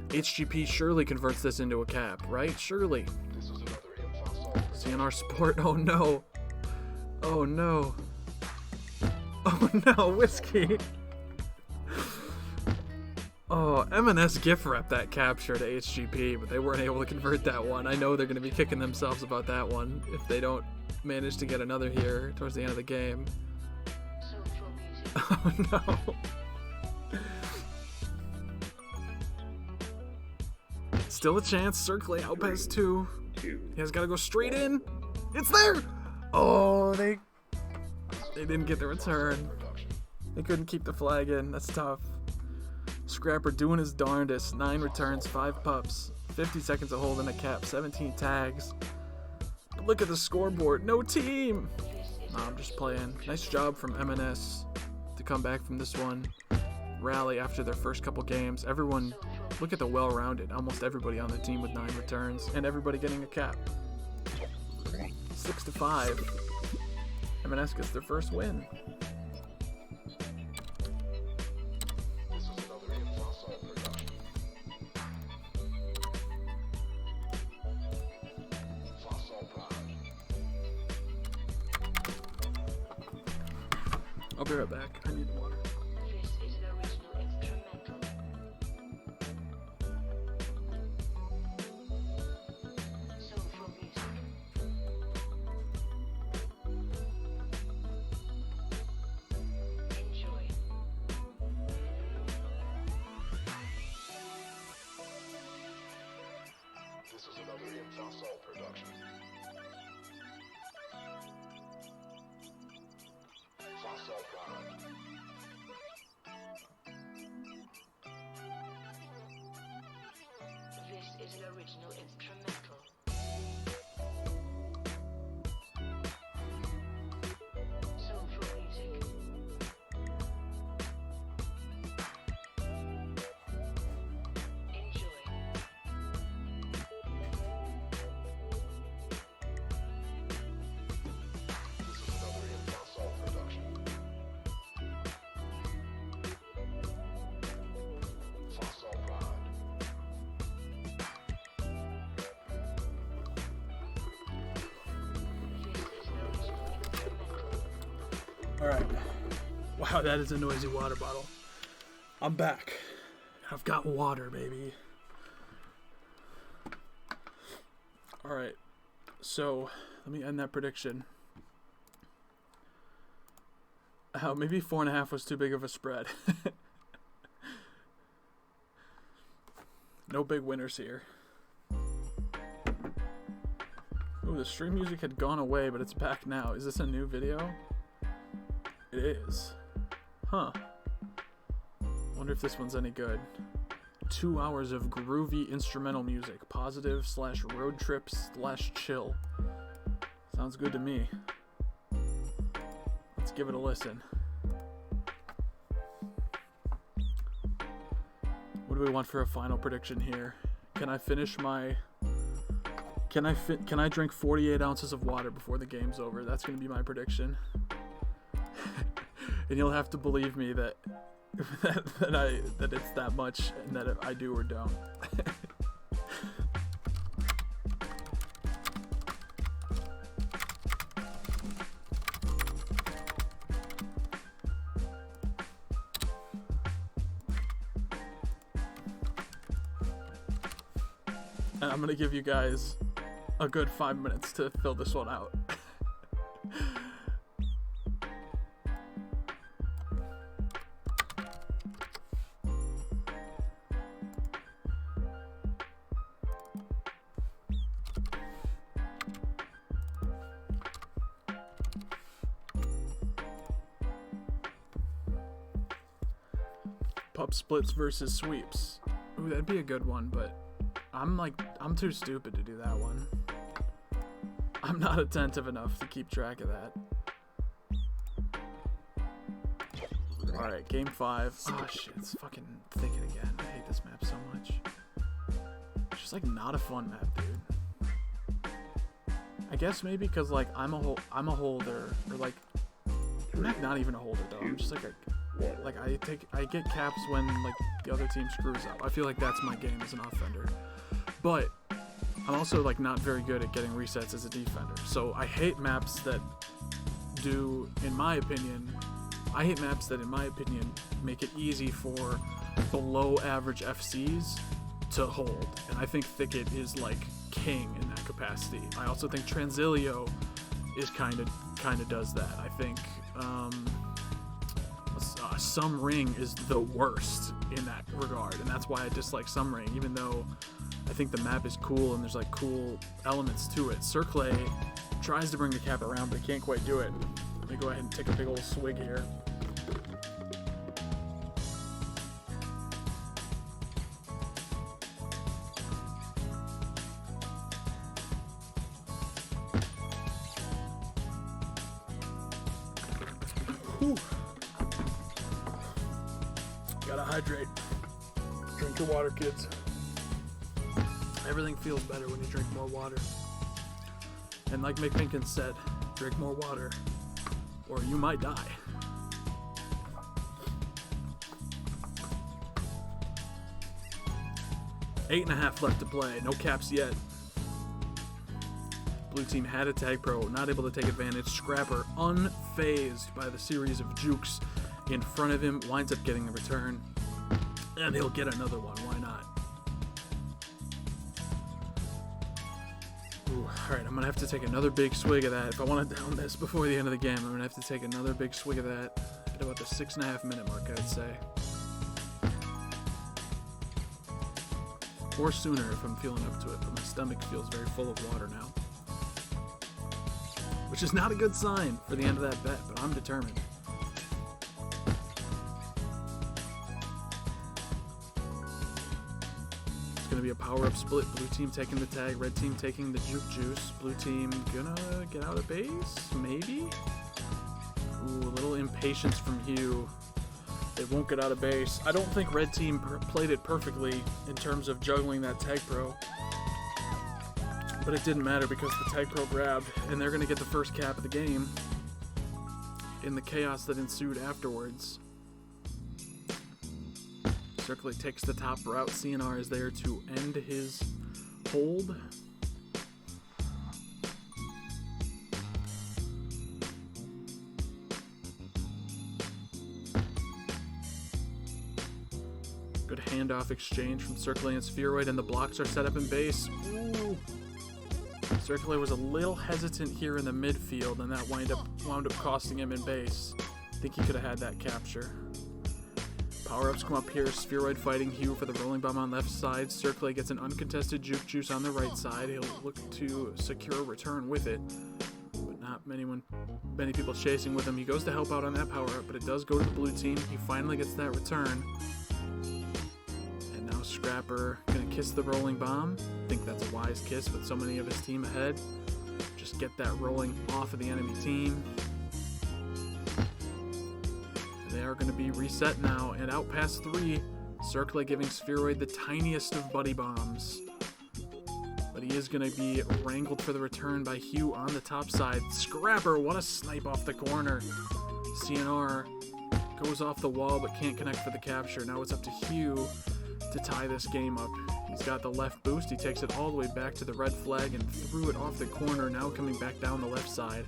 HGP surely converts this into a cap, right? Surely. CNR Sport, oh no. Oh no. Oh no, Whiskey. Oh, MNS gift wrapped that capture to HGP, but they weren't able to convert that one. I know they're going to be kicking themselves about that one if they don't manage to get another here towards the end of the game. Oh no. Still a chance. Sir Clay outpass 2. He has got to go straight in. It's there. Oh, they didn't get the return. They couldn't keep the flag in. That's tough. Scrapper doing his darndest. 9 returns, 5 pups, 50 seconds of holding a cap, 17 tags. But look at the scoreboard. No team. Nah, I'm just playing. Nice job from MNS to come back from this one. Rally after their first couple games. Everyone, look at the well-rounded. Almost everybody on the team with 9 returns, and everybody getting a cap. 6-5. MNS gets their first win. I'll be right back. I need water. This is an original instrumental. Soulful music. Enjoy. This is another Impossible production. Fossil Pride. Alright. Wow, that is a noisy water bottle. I'm back. I've got water, baby. Alright. So, let me end that prediction. Maybe 4.5 was too big of a spread. No big winners here. Oh, the stream music had gone away, but it's back now. Is this a new video? It is. Huh. Wonder if this one's any good. 2 hours of groovy instrumental music. Positive / road trip / chill. Sounds good to me. Let's give it a listen. What do we want for a final prediction here? Can I finish my... Can I drink 48 ounces of water before the game's over? That's going to be my prediction. And you'll have to believe me that that it's that much, and that I do or don't. And I'm gonna give you guys a good 5 minutes to fill this one out. Pup splits versus sweeps. Ooh, that'd be a good one, but I'm too stupid to do that one. I'm not attentive enough to keep track of that. Alright, game 5. Oh shit, it's fucking Thicket again. I hate this map so much. It's just like not a fun map, dude. I guess maybe because like I'm a holder, or like I'm not even a holder though. I'm just like I get caps when like the other team screws up. I feel like that's my game as an offender. But I'm also like not very good at getting resets as a defender. So I hate maps that in my opinion, make it easy for below average FCs to hold. And I think Thicket is like king in that capacity. I also think Transilio is kind of does that. I think Some Ring is the worst in that regard, and that's why I dislike Some Ring, even though I think the map is cool and there's like cool elements to it. Circle tries to bring the cap around, but he can't quite do it. Let me go ahead and take a big old swig here. Whew. Gotta hydrate. Drink your water, kids. Everything feels better when you drink more water. And like McPinkins said, drink more water, or you might die. Eight and a half left to play. No caps yet. Blue team had a tag pro, not able to take advantage. Scrapper, unfazed by the series of jukes in front of him, winds up getting the return. And he'll get another one. Why not? Ooh, alright, I'm going to have to take another big swig of that. If I want to down this before the end of the game, I'm going to have to take another big swig of that at about the 6.5 minute mark, I'd say. Or sooner if I'm feeling up to it, but my stomach feels very full of water now. Which is not a good sign for the end of that bet, but I'm determined. It's going to be a power-up split. Blue team taking the tag, red team taking the juke juice. Blue team gonna get out of base? Maybe? Ooh, a little impatience from Hugh. They won't get out of base. I don't think red team played it perfectly in terms of juggling that tag pro. But it didn't matter because the tag pro grabbed, and they're going to get the first cap of the game in the chaos that ensued afterwards. Circle takes the top route. CNR is there to end his hold. Good handoff exchange from Circle and Spheroid, and the blocks are set up in base. Ooh. Circle was a little hesitant here in the midfield, and that wound up costing him in base. I think he could have had that capture. Power-ups come up here. Spheroid fighting Hugh for the rolling bomb on left side. Circle gets an uncontested juke juice on the right side. He'll look to secure a return with it, but not many people chasing with him. He goes to help out on that power-up, but it does go to the blue team. He finally gets that return. And now Scrapper gonna kiss the rolling bomb. I think that's a wise kiss with so many of his team ahead. Just get that rolling off of the enemy team. They are going to be reset now, and out past 3, Circle giving Spheroid the tiniest of buddy bombs. he is going to be wrangled for the return by Hugh on the top side. Scrapper, what a snipe off the corner. CNR goes off the wall but can't connect for the capture. Now it's up to Hugh to tie this game up. He's got the left boost. He takes it all the way back to the red flag and threw it off the corner. Now coming back down the left side.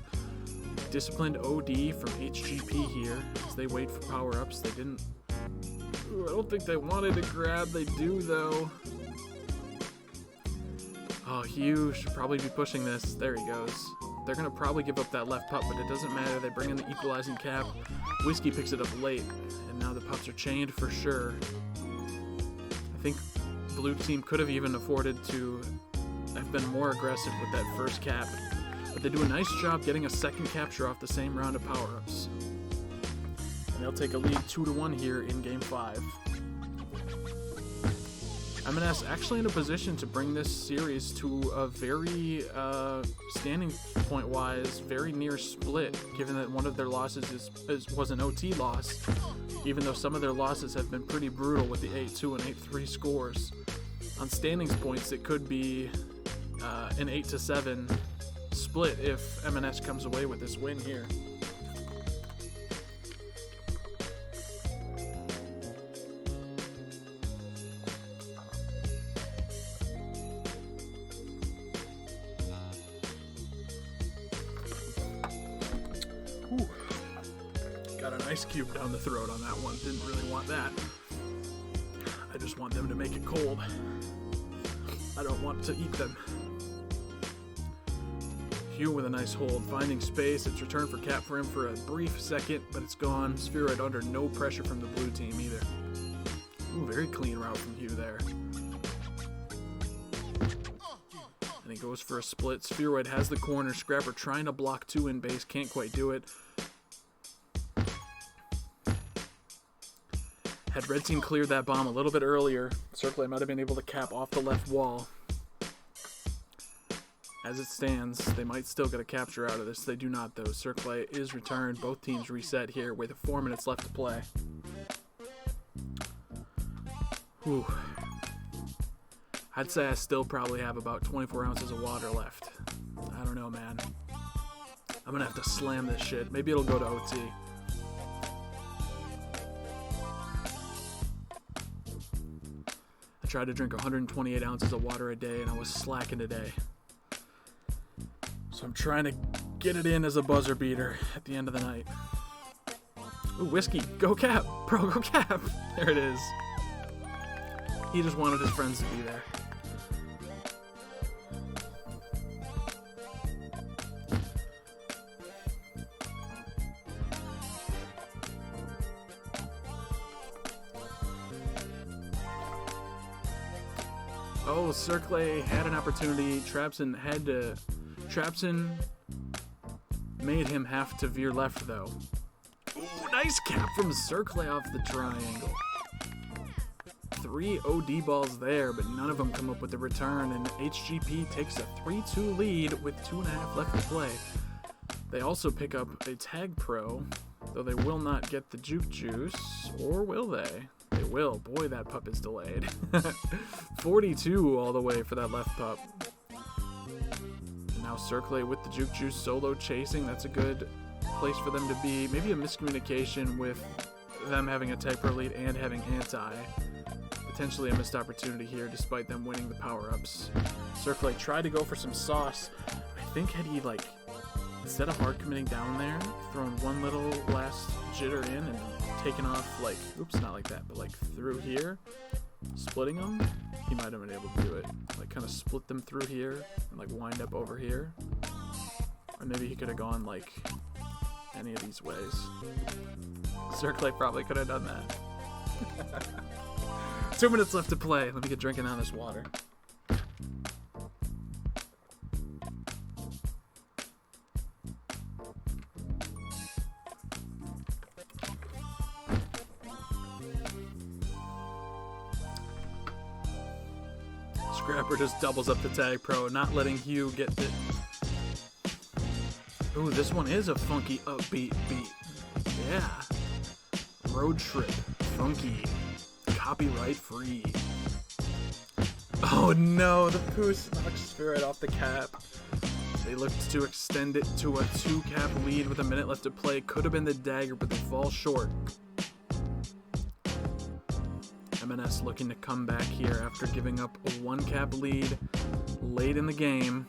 Disciplined OD from HGP here as they wait for power-ups. They didn't... Ooh, I don't think they wanted to grab. They do, though. Oh, Hugh should probably be pushing this. There he goes. They're going to probably give up that left pup, but it doesn't matter. They bring in the equalizing cap. Whiskey picks it up late, and now the pups are chained for sure. I think blue team could have even afforded to have been more aggressive with that first cap, but they do a nice job getting a second capture off the same round of power-ups. And they'll take a lead 2-1 here in Game 5. AMNS actually in a position to bring this series to a very, standing point-wise, very near split, given that one of their losses was an OT loss, even though some of their losses have been pretty brutal with the 8-2 and 8-3 scores. On standings points, it could be an 8-7 split if AMNS comes away with this win here. Whew. Got an ice cube down the throat on that one. Didn't really want that. I just want them to make it cold. I don't want to eat them. Hugh with a nice hold, finding space. It's returned for cap for him for a brief second, but it's gone. Spheroid under no pressure from the blue team either. Ooh, very clean route from Hugh there. And he goes for a split. Spheroid has the corner. Scrapper trying to block 2 in base, can't quite do it. Had red team cleared that bomb a little bit earlier, Circle might have been able to cap off the left wall. As it stands, they might still get a capture out of this. They do not, though. Circle is returned. Both teams reset here with 4 minutes left to play. Whew. I'd say I still probably have about 24 ounces of water left. I don't know, man. I'm gonna have to slam this shit. Maybe it'll go to OT. I tried to drink 128 ounces of water a day, and I was slacking today. So I'm trying to get it in as a buzzer beater at the end of the night. Ooh, whiskey. Go cap. Bro, go cap. There it is. He just wanted his friends to be there. Oh, Circle had an opportunity. Trapson made him have to veer left, though. Ooh, nice cap from Circle off the triangle. 3 OD balls there, but none of them come up with the return, and HGP takes a 3-2 lead with 2.5 left to play. They also pick up a tag pro, though they will not get the juke juice, or will they? They will. Boy, that pup is delayed. 42 all the way for that left pup. And now Circle with the juke juice solo chasing. That's a good place for them to be. Maybe a miscommunication with them having a tag pro lead and having anti. Potentially a missed opportunity here despite them winning the power-ups. Circle tried to go for some sauce. I think had he, like, instead of hard committing down there, thrown one little last jitter in and taken off, like, oops, not like that, but like through here, splitting them, he might have been able to do it. Like, kind of split them through here and like wind up over here. Or maybe he could have gone like any of these ways. Circle probably could have done that. 2 minutes left to play. Let me get drinking on this water. Scrapper just doubles up the tag pro, not letting Hugh get it. Ooh, this one is a funky upbeat beat. Yeah. Road trip. Funky. Copyright free. Oh no, the Poos knocks Spirit off the cap. They looked to extend it to a 2-cap lead with a minute left to play. Could have been the dagger, but they fall short. AMNS looking to come back here after giving up a 1-cap lead late in the game.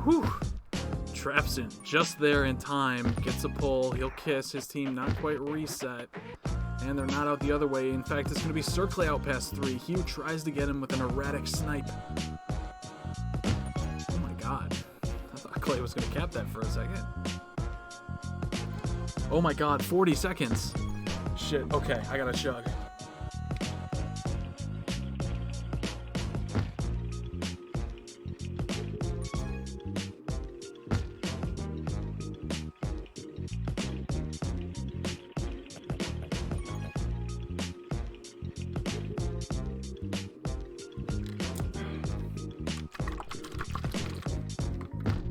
Whew. Trapson just there in time. Gets a pull. He'll kiss. His team not quite reset. And they're not out the other way. In fact, it's going to be Circle out past 3. Hugh tries to get him with an erratic snipe. Oh my god. I thought Clay was going to cap that for a second. Oh my god, 40 seconds. Shit, okay, I gotta chug.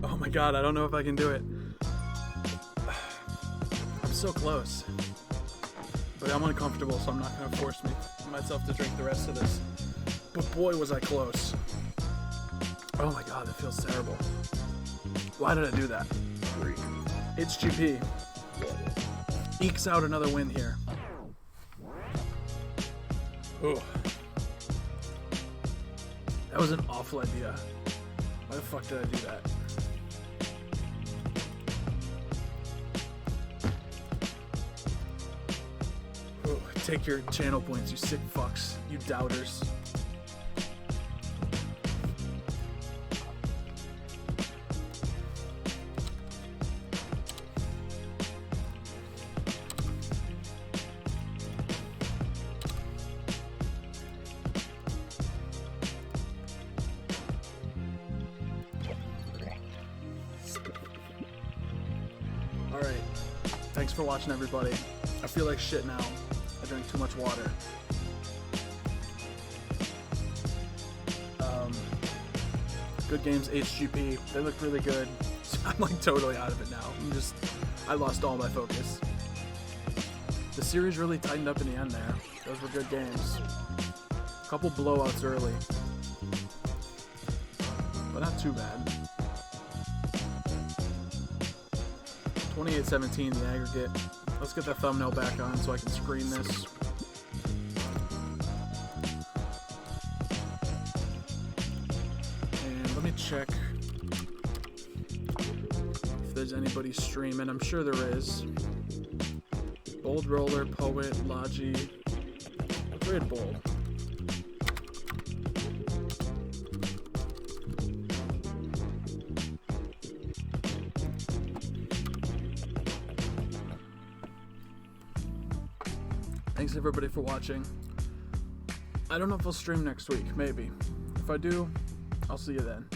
Oh my god, I don't know if I can do it. I'm so close. But I'm uncomfortable, so I'm not going to force myself to drink the rest of this. But boy, was I close. Oh my god, that feels terrible. Why did I do that? AHGP ekes out another win here. Ooh. That was an awful idea. Why the fuck did I do that? Ooh, take your channel points, you sick fucks, you doubters. Alright, thanks for watching everybody. I feel like shit now. I drank too much water. Good games, AHGP. They look really good. I'm like totally out of it now. I lost all my focus. The series really tightened up in the end there. Those were good games. A couple blowouts early, but not too bad. 28-17 the aggregate. Let's get that thumbnail back on so I can screen this. And let me check if there's anybody streaming. I'm sure there is. Bold Roller, Poet, Logi. What's Red Bold? Thanks everybody for watching. I don't know if I'll stream next week, maybe. If I do, I'll see you then.